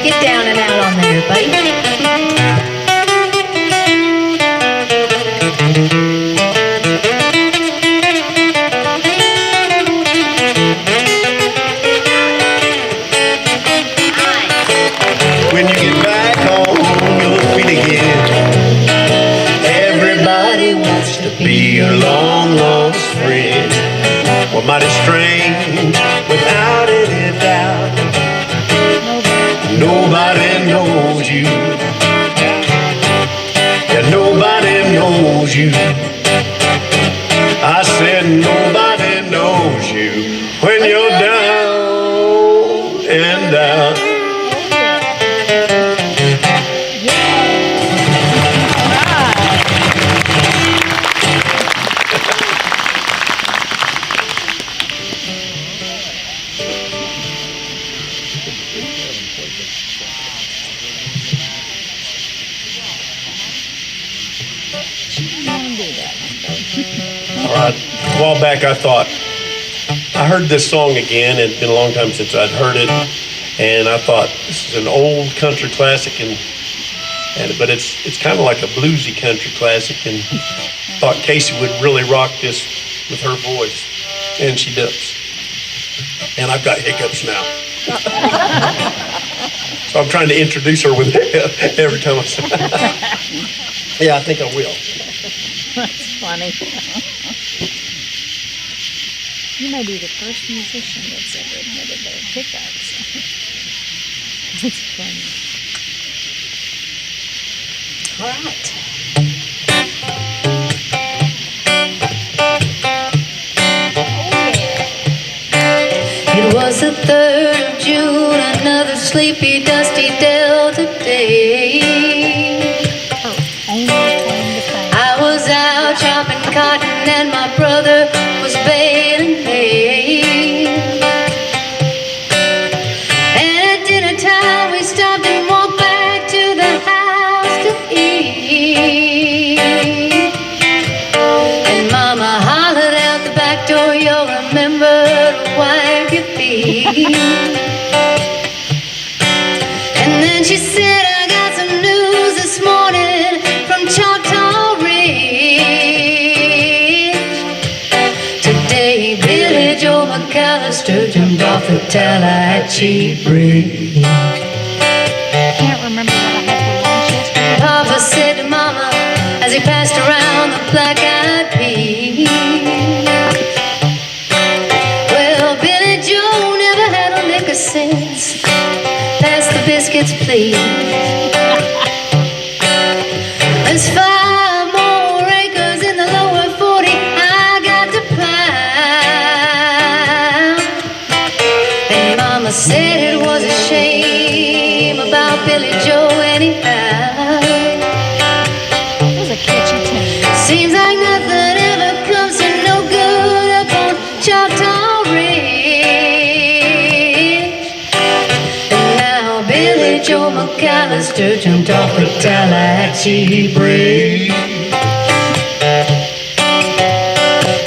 Get down and out on there, buddy. When you get back on your feet again, everybody wants to be your long lost friend. Well, mighty strange, without any doubt. Nobody knows you. Yeah, nobody knows you. I said nobody knows you when you're down and out. A while back I thought, I heard this song again, and it's been a long time since I'd heard it, and I thought, this is an old country classic, but it's kind of like a bluesy country classic, and thought Casey would really rock this with her voice, and she does. And I've got hiccups now. So I'm trying to introduce her with every time I say yeah, I think I will. That's funny. You may be the first musician that's ever admitted their hiccups. That's funny. All right. sleepy, dusty Delta day. I was out chopping cotton and my brother was baling hay. And at dinner time we stopped and walked back to the house to eat. And Mama hollered out the back door, you'll remember to wipe your feet. And then she said, I got some news this morning from Choctaw Ridge. Today Billy Joe McAllister jumped off the Tallahatchie Bridge. Can't remember what I had for lunch yesterday. Papa said to Mama as he passed around the black-eyed peas, well, Billy Joe never had a lick of sense. Pass the biscuits, please. There's 5 more acres in the lower 40 I got to plow. And Mama said it was a shame about Billy Joe anyhow. It was a catchy tune. Seems like nothing ever comes to no good up on Choctaw Ridge. And now Billy Joe McAllister jumped off the Tallahatchie Bridge.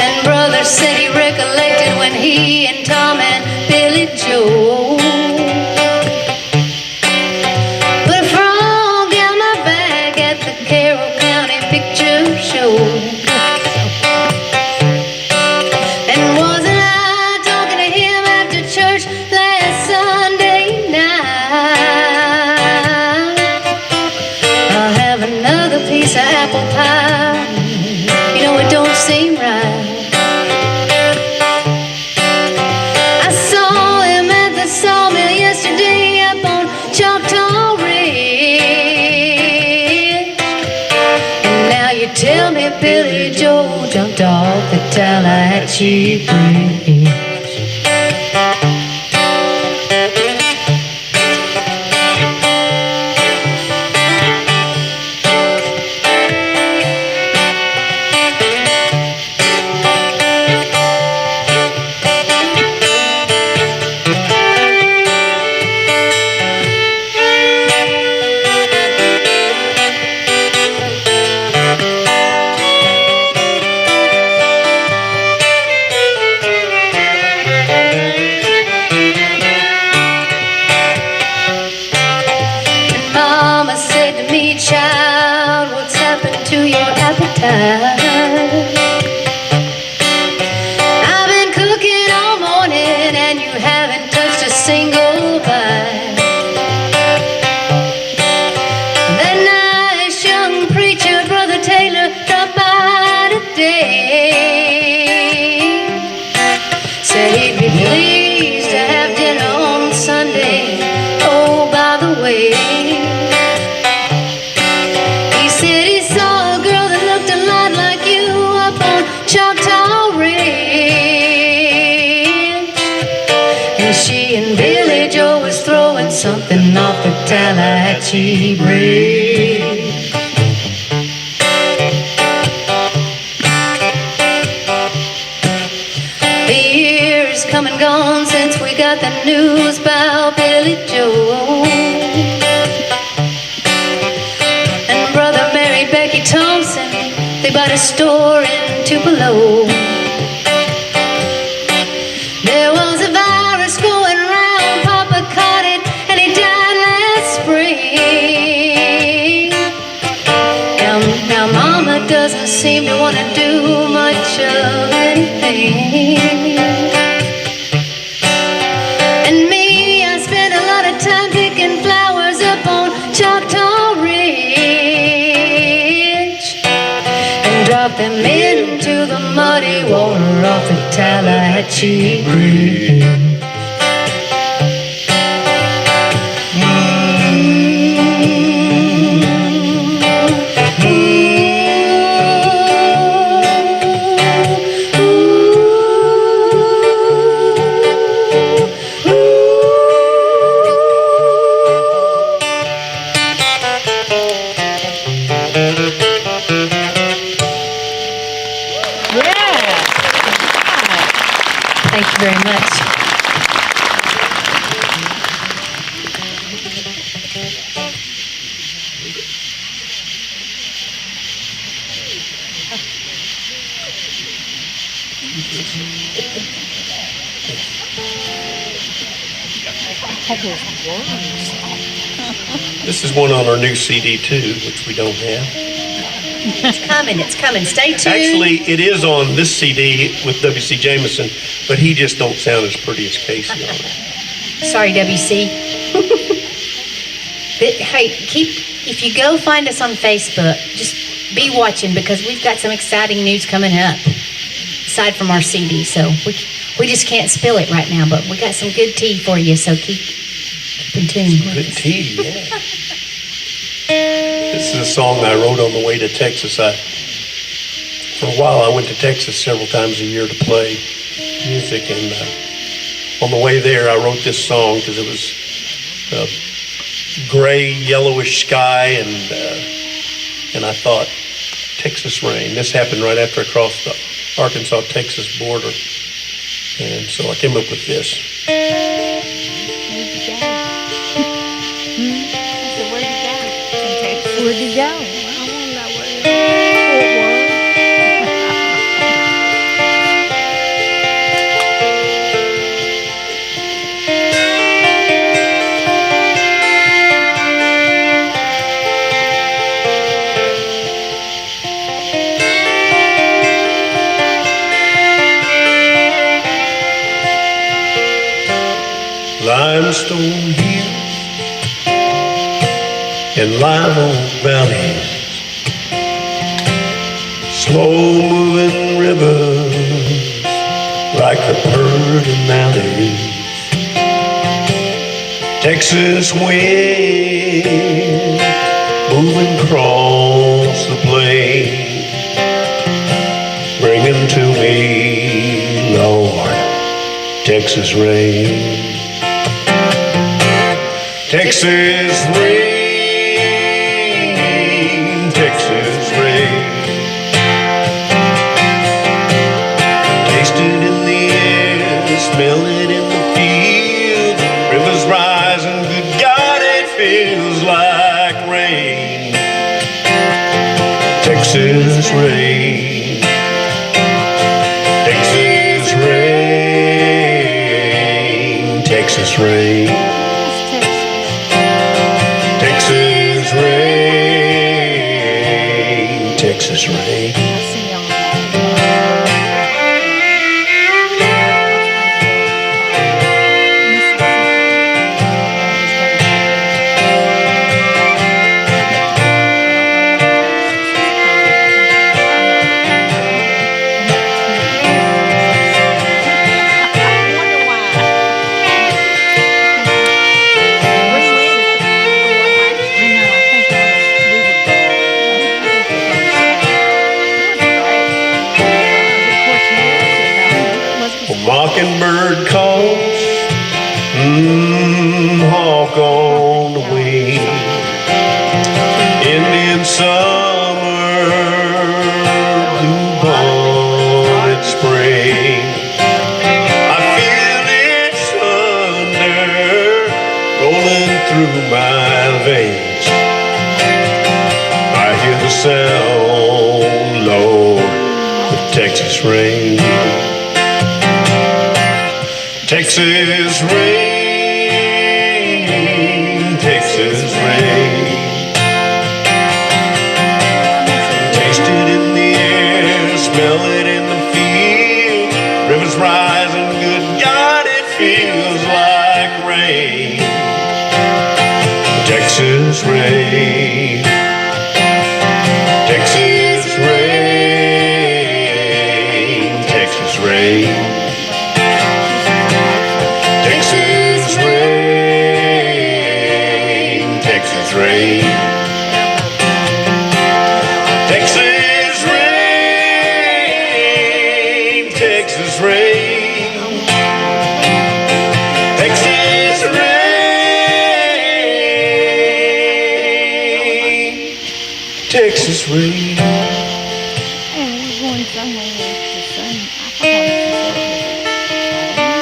And brother said he recollected when he and Tom and Billy Joe put a frog down my back at the Carroll County Picture Show. And wasn't I talking to him after church last Sunday night? I'll have another piece of apple pie. You know it don't seem right. I saw him at the sawmill yesterday up on Choctaw Ridge. And now you tell me Billy Joe jumped off the Tallahatchie Bridge. Mama said to me, child, what's happened to your appetite? I've been cooking all morning and you haven't touched a single bite. That nice young preacher, Brother Taylor, dropped by today. Said he'd be pleased to have dinner on Sunday. Oh, by the way, he said he saw a girl that looked a lot like you up on Choctaw Ridge. And she and Billy Joe was throwing something off the Tallahatchie Bridge. The years come and gone since we got the news about Billy Joe. And brother married Becky Thompson. They bought a store in Tupelo. There was a virus going around. Papa caught it and he died last spring. Now Mama doesn't seem to want to do much of anything. And me, I spend a lot of time picking flowers up on Choctaw Ridge and drop them into the muddy water off the Tallahatchie Bridge. very much. This is one on our new CD too, which we don't have. It's coming, it's coming. Stay tuned. Actually, it is on this CD with W.C. Jameson, but he just don't sound as pretty as Casey on it. Sorry, WC. But, hey, if you go find us on Facebook, just be watching because we've got some exciting news coming up aside from our CD. So we just can't spill it right now, but we got some good tea for you. So keep in tune. Good tea, yeah. This is a song I wrote on the way to Texas. For a while, I went to Texas several times a year to play music, and on the way there, I wrote this song because it was a gray, yellowish sky, and I thought, Texas rain. This happened right after I crossed the Arkansas-Texas border, and so I came up with this. Where'd you go? I want to know where Limestone hills and live oak valleys, slow-moving rivers like the purring valleys. Texas wind moving across the plain, bringing to me, Lord, Texas rain. Texas rain, Texas rain. Taste it in the air, smell it in the field. Rivers rising, good God, it feels like rain. Texas rain, Texas rain, Texas rain. Texas rain, Texas rain. Mockingbird calls, hawk on the wing. Indian summer, blue-bonnet spring. I feel it thunder rolling through my veins. I hear the sound, Lord, of Texas rain. Texas rain, Texas rain. Taste it in the air, smell it in the field. Rivers rising, good God, it feels like rain. Texas rain, Texas rain, Texas rain. Texas rain, Texas rain. Texas rain, Texas rain. Texas rain, Texas rain. And we're going somewhere with the sun. I forgot what she said.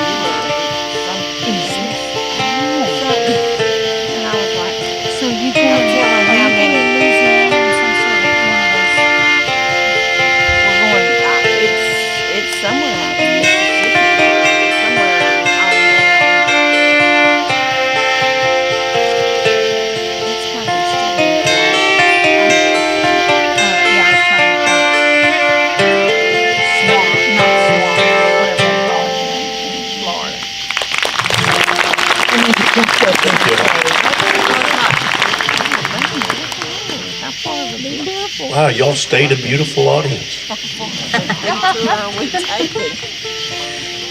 wow, y'all stayed a beautiful audience.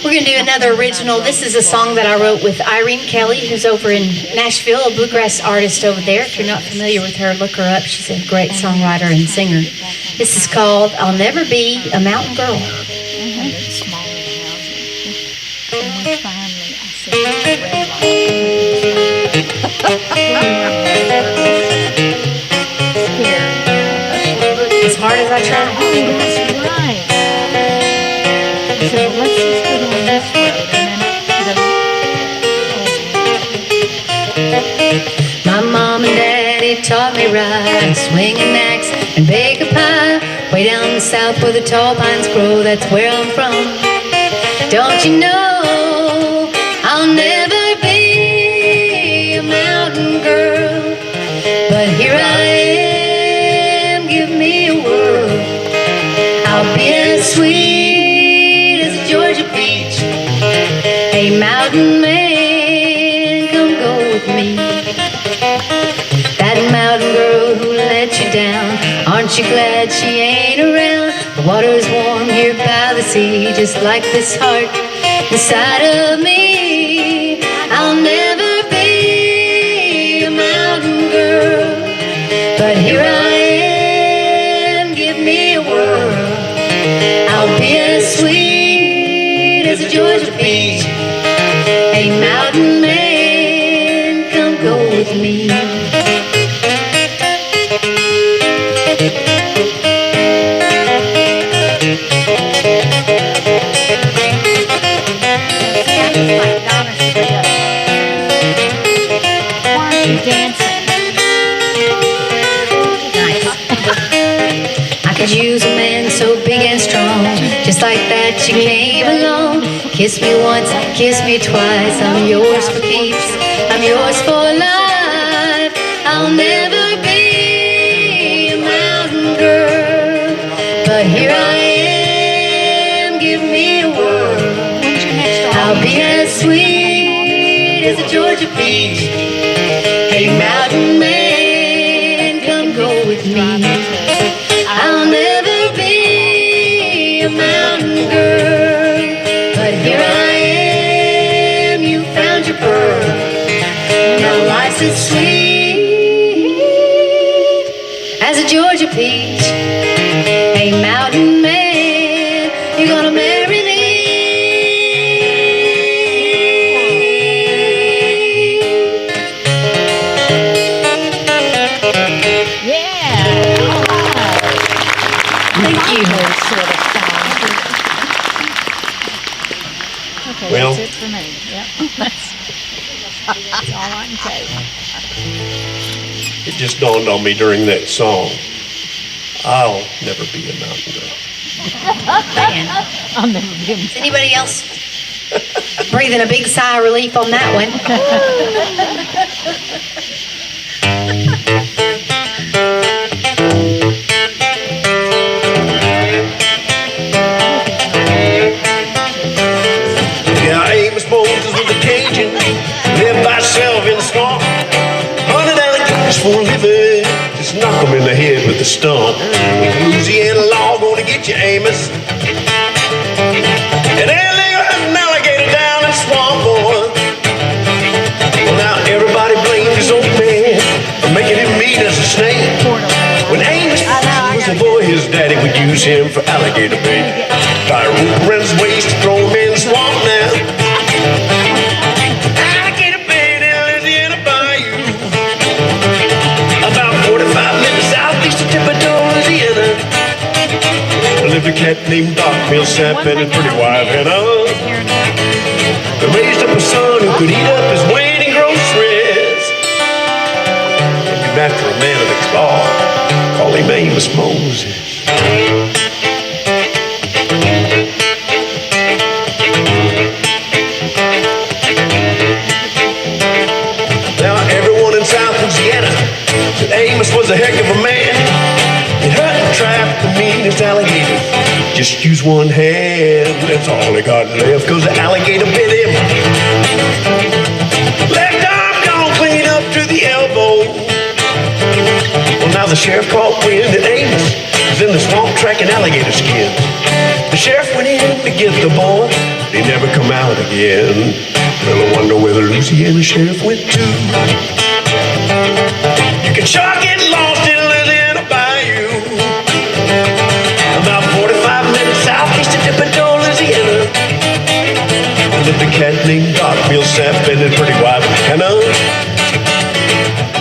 We're going to do another original. This is a song that I wrote with Irene Kelly, who's over in Nashville, a bluegrass artist over there. If you're not familiar with her, look her up. She's a great songwriter and singer. This is called I'll Never Be a Mountain Girl. As hard as I try. Oh, that's right. I said, well, let's just go down this road and then My mom and daddy taught me right, swing an axe and bake a pie. Way down the south where the tall pines grow, that's where I'm from. Don't you know I'll never be a mountain girl, but here I am, give me a whirl. I'll be as sweet as a Georgia peach. Hey, mountain man, come go with me. That mountain girl who let you down, aren't you glad she ain't around? The water's warm here by the sea, just like this heart inside of me. I'll never be a mountain girl, but here I am, give me a whirl. I'll be as sweet as a Georgia peach. Hey, mountain man, come go with me. I could use a man so big and strong, just like that you came along. Kiss me once, kiss me twice, I'm yours for keeps, I'm yours for life. I'll never be a mountain girl, but here I am, give me a whirl. I'll be as sweet as a Georgia peach. Hey, mountain man, come go with me. I'll never be a mountain girl, but here I am, you found your pearl. Now life's as sweet as a Georgia peach. Hey, mountain man, you're gonna marry me. Okay, Well, that's it for me. Yep. That's all I can tell you. it just dawned on me during that song, I'll never be a mountain girl. Man. I'll never be a Is anybody else breathing a big sigh of relief on that one? Yeah, Amos Moses was a Cajun, lived by himself in the swamp. Hunted alligators for a living, just knock them in the head with a stump. Louisiana law gonna get you, Amos. And then they got an alligator down in the swamp, boy. Well, now everybody blamed his old man for making him mean as a snake. When Amos was a boy, his daddy would use him for alligator bait. Tie a rope around his waist to throw him in the swamp now. Alligator bait in Louisiana bayou, about 45 minutes southeast of Thibodaux, Louisiana. There lived a cat named Doc Millsap and his pretty wife Hannah. They raised up a son who could eat up his weight in groceries. Named him after a man of the claw, call him Amos Moses. Now everyone in South Louisiana said Amos was a heck of a man. He'd hunt and trap the meanest alligator. Just use one hand, that's all he got left, 'cause the alligator bit him. Left arm gone clean up to the elbow. Well, Now the sheriff caught wind that Amos was in the swamp tracking alligator skins. The sheriff went in to get the boy, but he never come out again. Well, I wonder where the Louisiana sheriff went to. You can sure get lost in Louisiana Bayou. About 45 minutes southeast of Dipperdoor, Louisiana. There lived a cat named Doc, real self-bending, pretty wife and Hannah.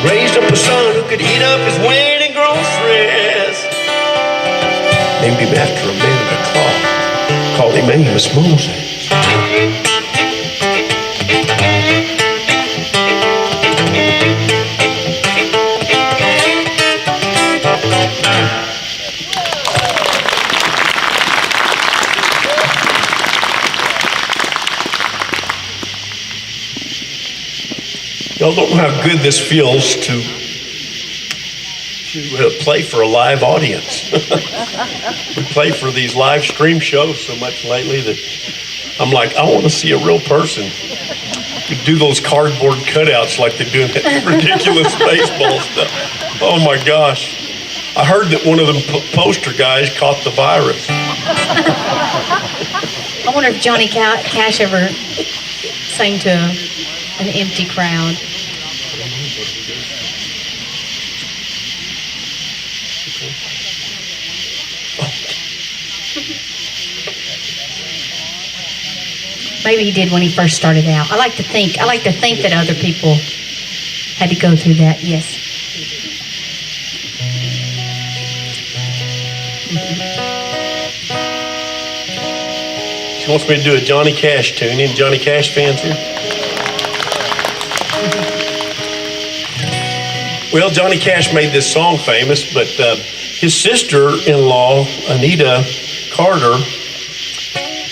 Raised up a son who could eat up his wedding groceries. Named him after a man in a cloth. Called him Amos Moses. Y'all don't know how good this feels to play for a live audience. We play for these live stream shows so much lately that I'm like, I want to see a real person. You do those cardboard cutouts like they do in that ridiculous baseball stuff. Oh my gosh. I heard that one of them poster guys caught the virus. I wonder if Johnny Cash ever sang to an empty crowd. Maybe he did when he first started out. I like to think that other people had to go through that. Yes. She wants me to do a Johnny Cash tune. Any Johnny Cash fans here? Well, Johnny Cash made this song famous, but his sister-in-law, Anita Carter,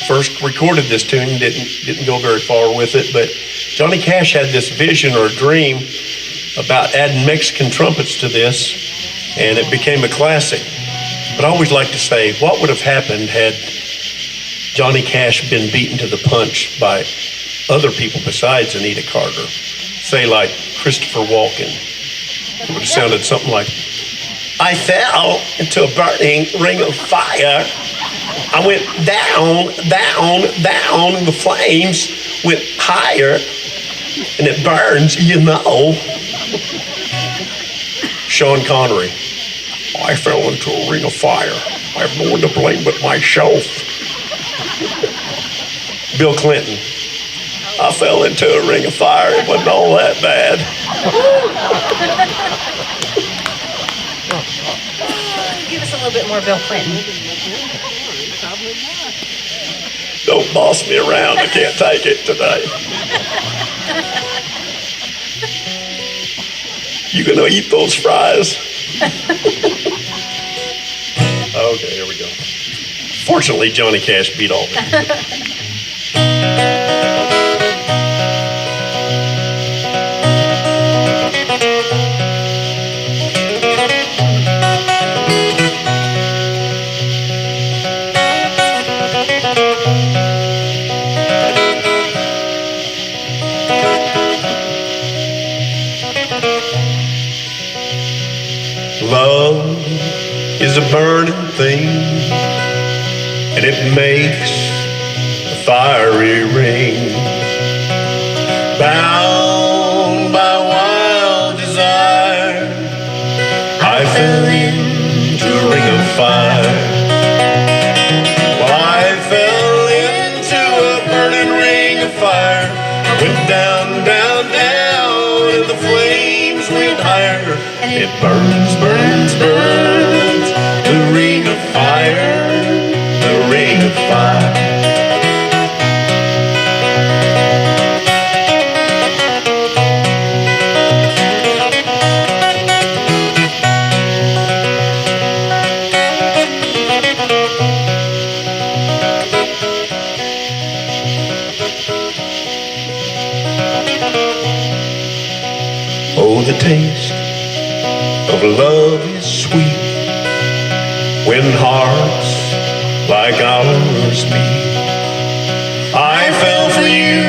first recorded this tune, didn't go very far with it, but Johnny Cash had this vision or dream about adding Mexican trumpets to this, and it became a classic. But I always like to say, what would have happened had Johnny Cash been beaten to the punch by other people besides Anita Carter? Say like Christopher Walken. It would have sounded something like, I fell into a burning ring of fire. I went down, down, down, and the flames went higher, and it burns, you know. Sean Connery, I fell into a ring of fire. I have no one to blame but myself. Bill Clinton, I fell into a ring of fire. It wasn't all that bad. Give us a little bit more Bill Clinton. Don't boss me around. I can't take it today. You gonna eat those fries? Okay, here we go. Fortunately, Johnny Cash beat all that. Love is a burning thing, and it makes a fiery ring. Bound by wild desire, I fell into a ring of fire. Well, I fell into a burning ring of fire. I went down, down, down, and the flames went higher. It burns, burns, burns, the ring of fire, the ring of fire. Oh, the taste of love is sweet when hearts like ours meet. I fell for you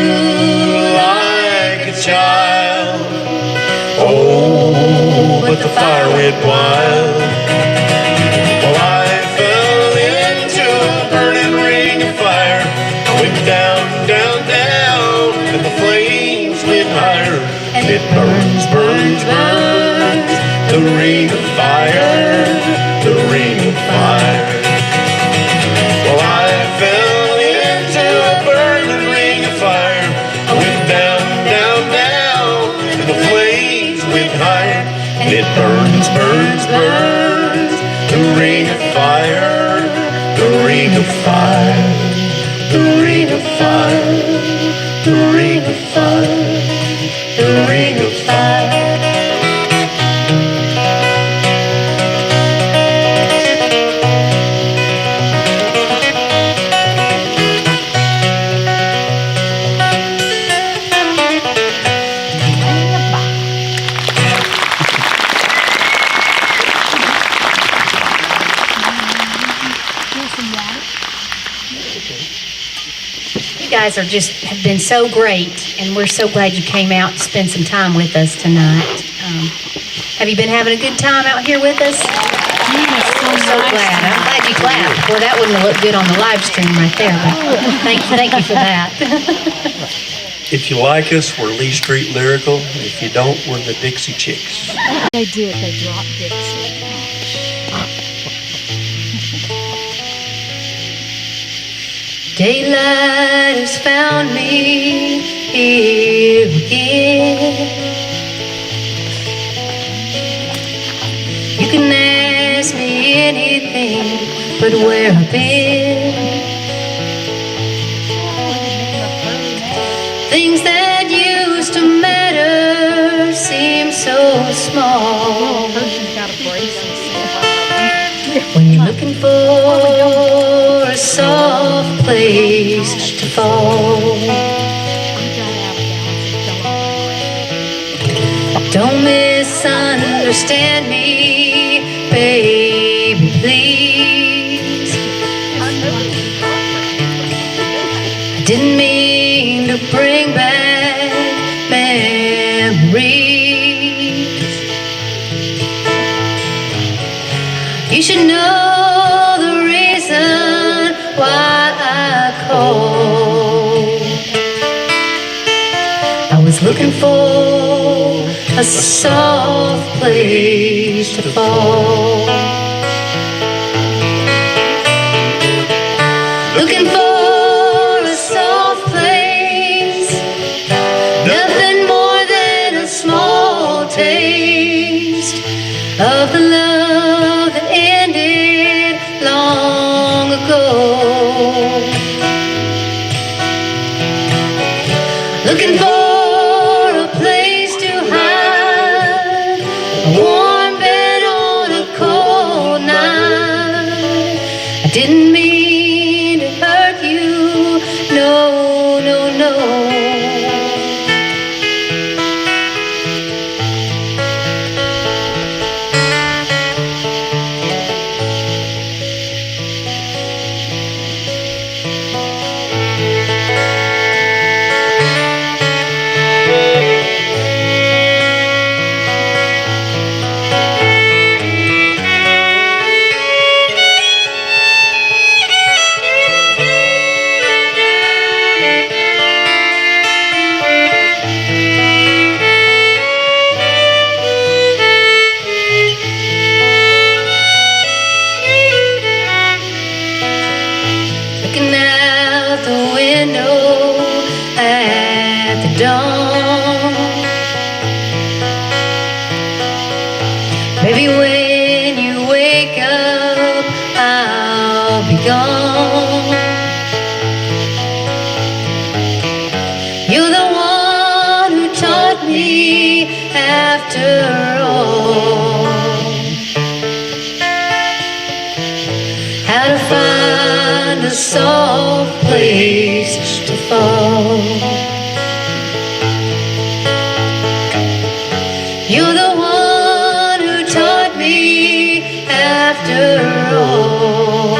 like a child. Oh, but the fire went wild. the ring of fire, the ring of fire. Well, I fell into a burning ring of fire. I went down, down, down, and the flames went higher. And it burns, burns, burns, the ring of fire, the ring of fire, the ring of fire, the ring of fire, the ring of fire. You guys have been so great, and we're so glad you came out to spend some time with us tonight. Have you been having a good time out here with us? I'm so glad. I'm glad you clapped. Well, that wouldn't have looked good on the live stream right there, but thank you for that. If you like us, we're Lee Street Lyrical. If you don't, we're the Dixie Chicks. They did. They dropped Dixie. Daylight has found me here again. You can ask me anything but where I've been. Things that used to matter seem so small. When you're looking for a soft place to fall. Don't misunderstand me, baby, please. I didn't mean to bring back memories. You should know the reason why I called. I was looking for a soft place to fall. Looking for a soft place, nothing more than a small taste of the love that ended long ago. Looking for a place to hide, a warm bed on a cold night. I didn't mean to hurt you, no, no, no. Looking out the window at the dawn. Maybe when you wake up, I'll be gone. You're the one who taught me after all how to find a soft place to fall. You're the one who taught me after all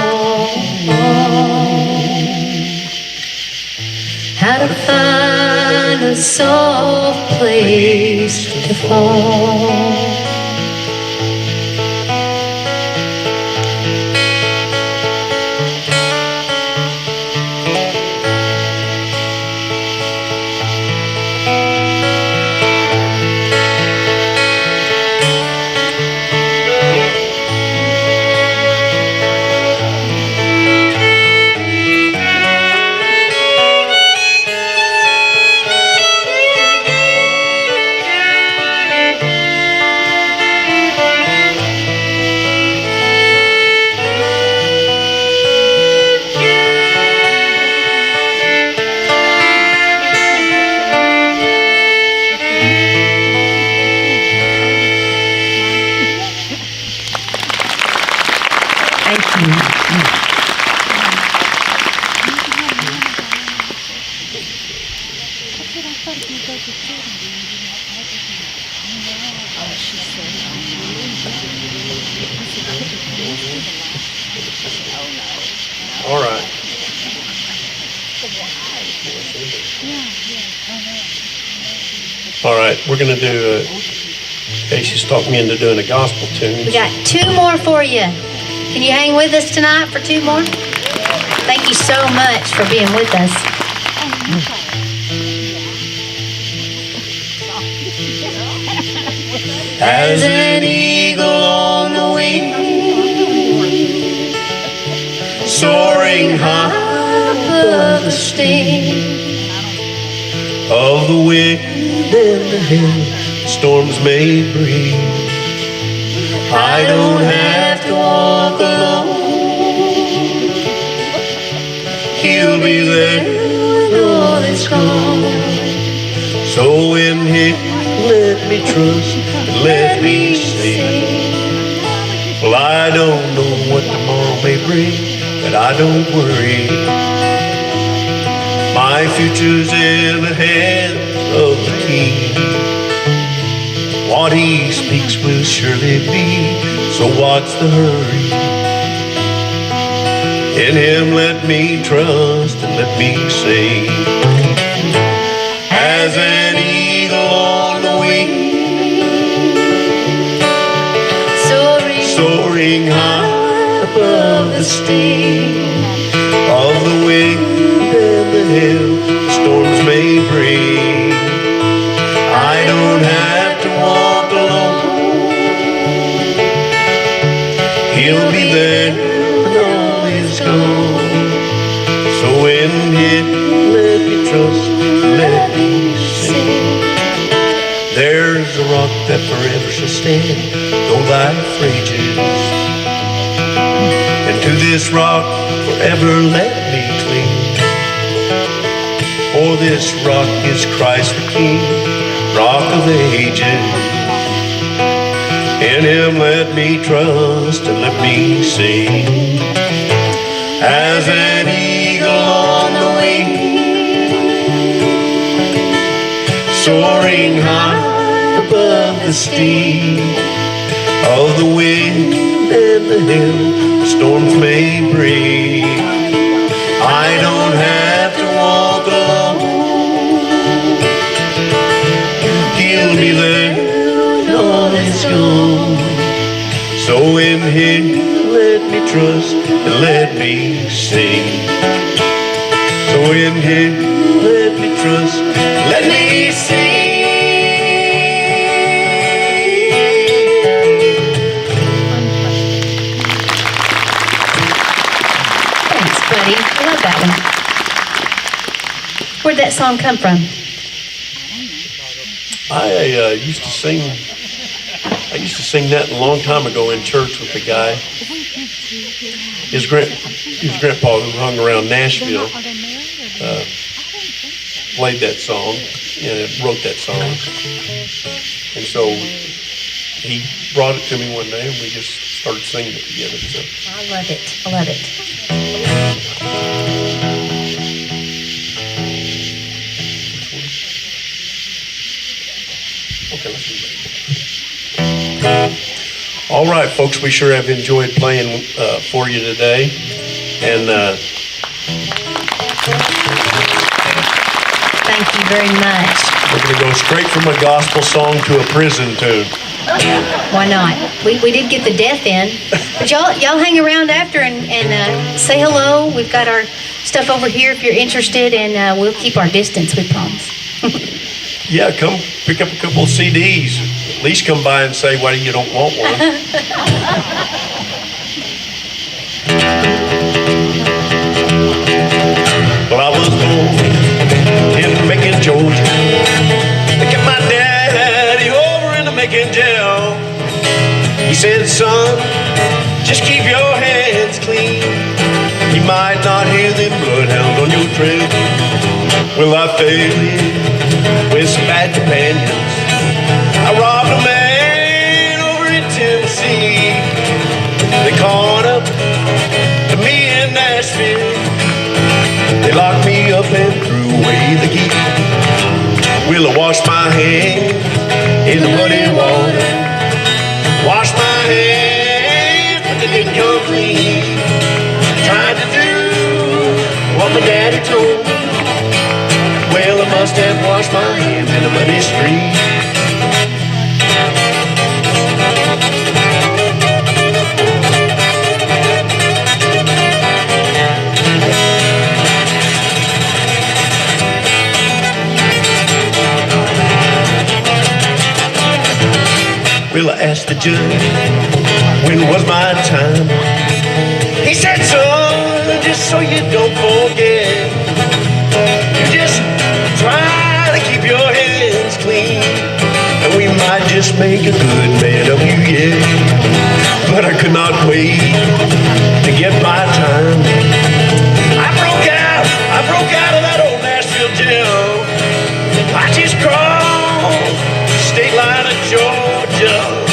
how to find a soft place to fall. All right. All right, we're gonna do. Casey's talked me into doing a gospel tune. We got 2 more for you. Can you hang with us tonight for 2 more? Thank you so much for being with us. As an eagle on the wing, soaring high above the sting of the wind and the hail, storms may bring. I don't have to walk alone. He'll be there when all is gone. So in Him, let me trust, and let me sing. Well, I don't know what tomorrow may bring, but I don't worry. My future's in the hands of the King. What He speaks will surely be, so what's the hurry? In Him let me trust and let me sing. As an eagle on the wing, soaring high above the sting of the wind and the hail, storms may bring. I don't have to walk alone. He'll be there when all is gone. So in Him let me trust, let me sing. There's a rock that forever shall stand, though life rages. And to this rock forever let me cling. For this rock is Christ the King, Rock of Ages. In Him let me trust and let me sing. As an eagle on the wing, soaring high above the sting of the wind and the hail, storms may bring. I don't have to walk alone. He'll be there when all is gone. So in Him let me trust and let me sing. So in Him let me trust, let me sing. Thanks, buddy. I love that one. Where'd that song come from? I used to sing that a long time ago in church with the guy. His grandpa who hung around Nashville played that song and wrote that song. And so he brought it to me one day and we just started singing it together. So. I love it. I love it. Okay, let's do that. All right, folks, we sure have enjoyed playing for you today. And thank you very much. we're going to go straight from a gospel song to a prison tune. Why not? We did get the death in. But y'all hang around after and say hello. We've got our stuff over here if you're interested, and we'll keep our distance, we promise. Yeah, come pick up a couple of CDs. At least come by and say why you don't want one. Well, I was born in Macon, Georgia. They kept my daddy over in the Macon jail. He said, son, just keep your hands clean. You might not hear them bloodhounds on your trail. Well, I fell in with some bad companions. I robbed a man over in Tennessee. They caught up to me in Nashville. They locked me up and threw away the key. Will I wash my hands in the muddy water? Wash my hands, but they didn't come clean. Tried to do what my daddy told me. Well, I must have washed my hands in the muddy street. Well, I asked the judge, when was my time? He said, son, just so you don't forget, you just try to keep your hands clean, and we might just make a good man of you, yeah. But I could not wait to get my time. I broke out of that old Nashville jail. I just crossed the state line of Georgia.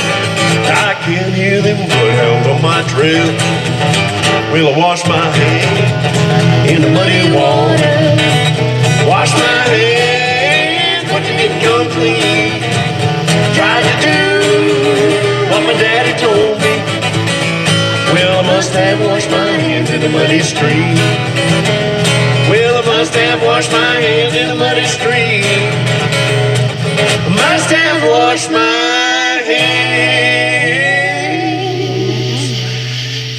I can hear them bloodhounds on my trail. Will I wash my hands in the muddy water? Wash my hands, but they didn't come clean. Tried to do what my daddy told me. Well, I must have washed my hands in the muddy street. Well, I must have washed my hands in the muddy street. I must have washed my hands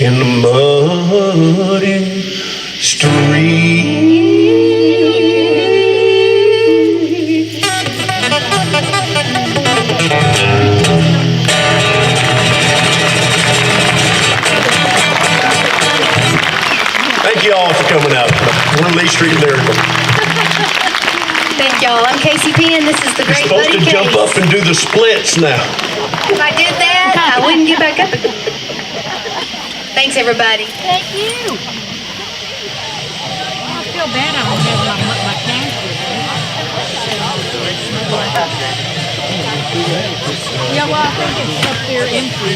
in the muddy street. Thank you all for coming out. We're Lee Street Lyrical. Thank y'all. I'm Casey P, and this is the You're Great supposed Buddy to jump Case. up and do the splits now. If I did that, I wouldn't get back up again. Thanks, everybody. Thank you. I feel bad I don't have my cash with me. Yeah, well, I think it's up there empty.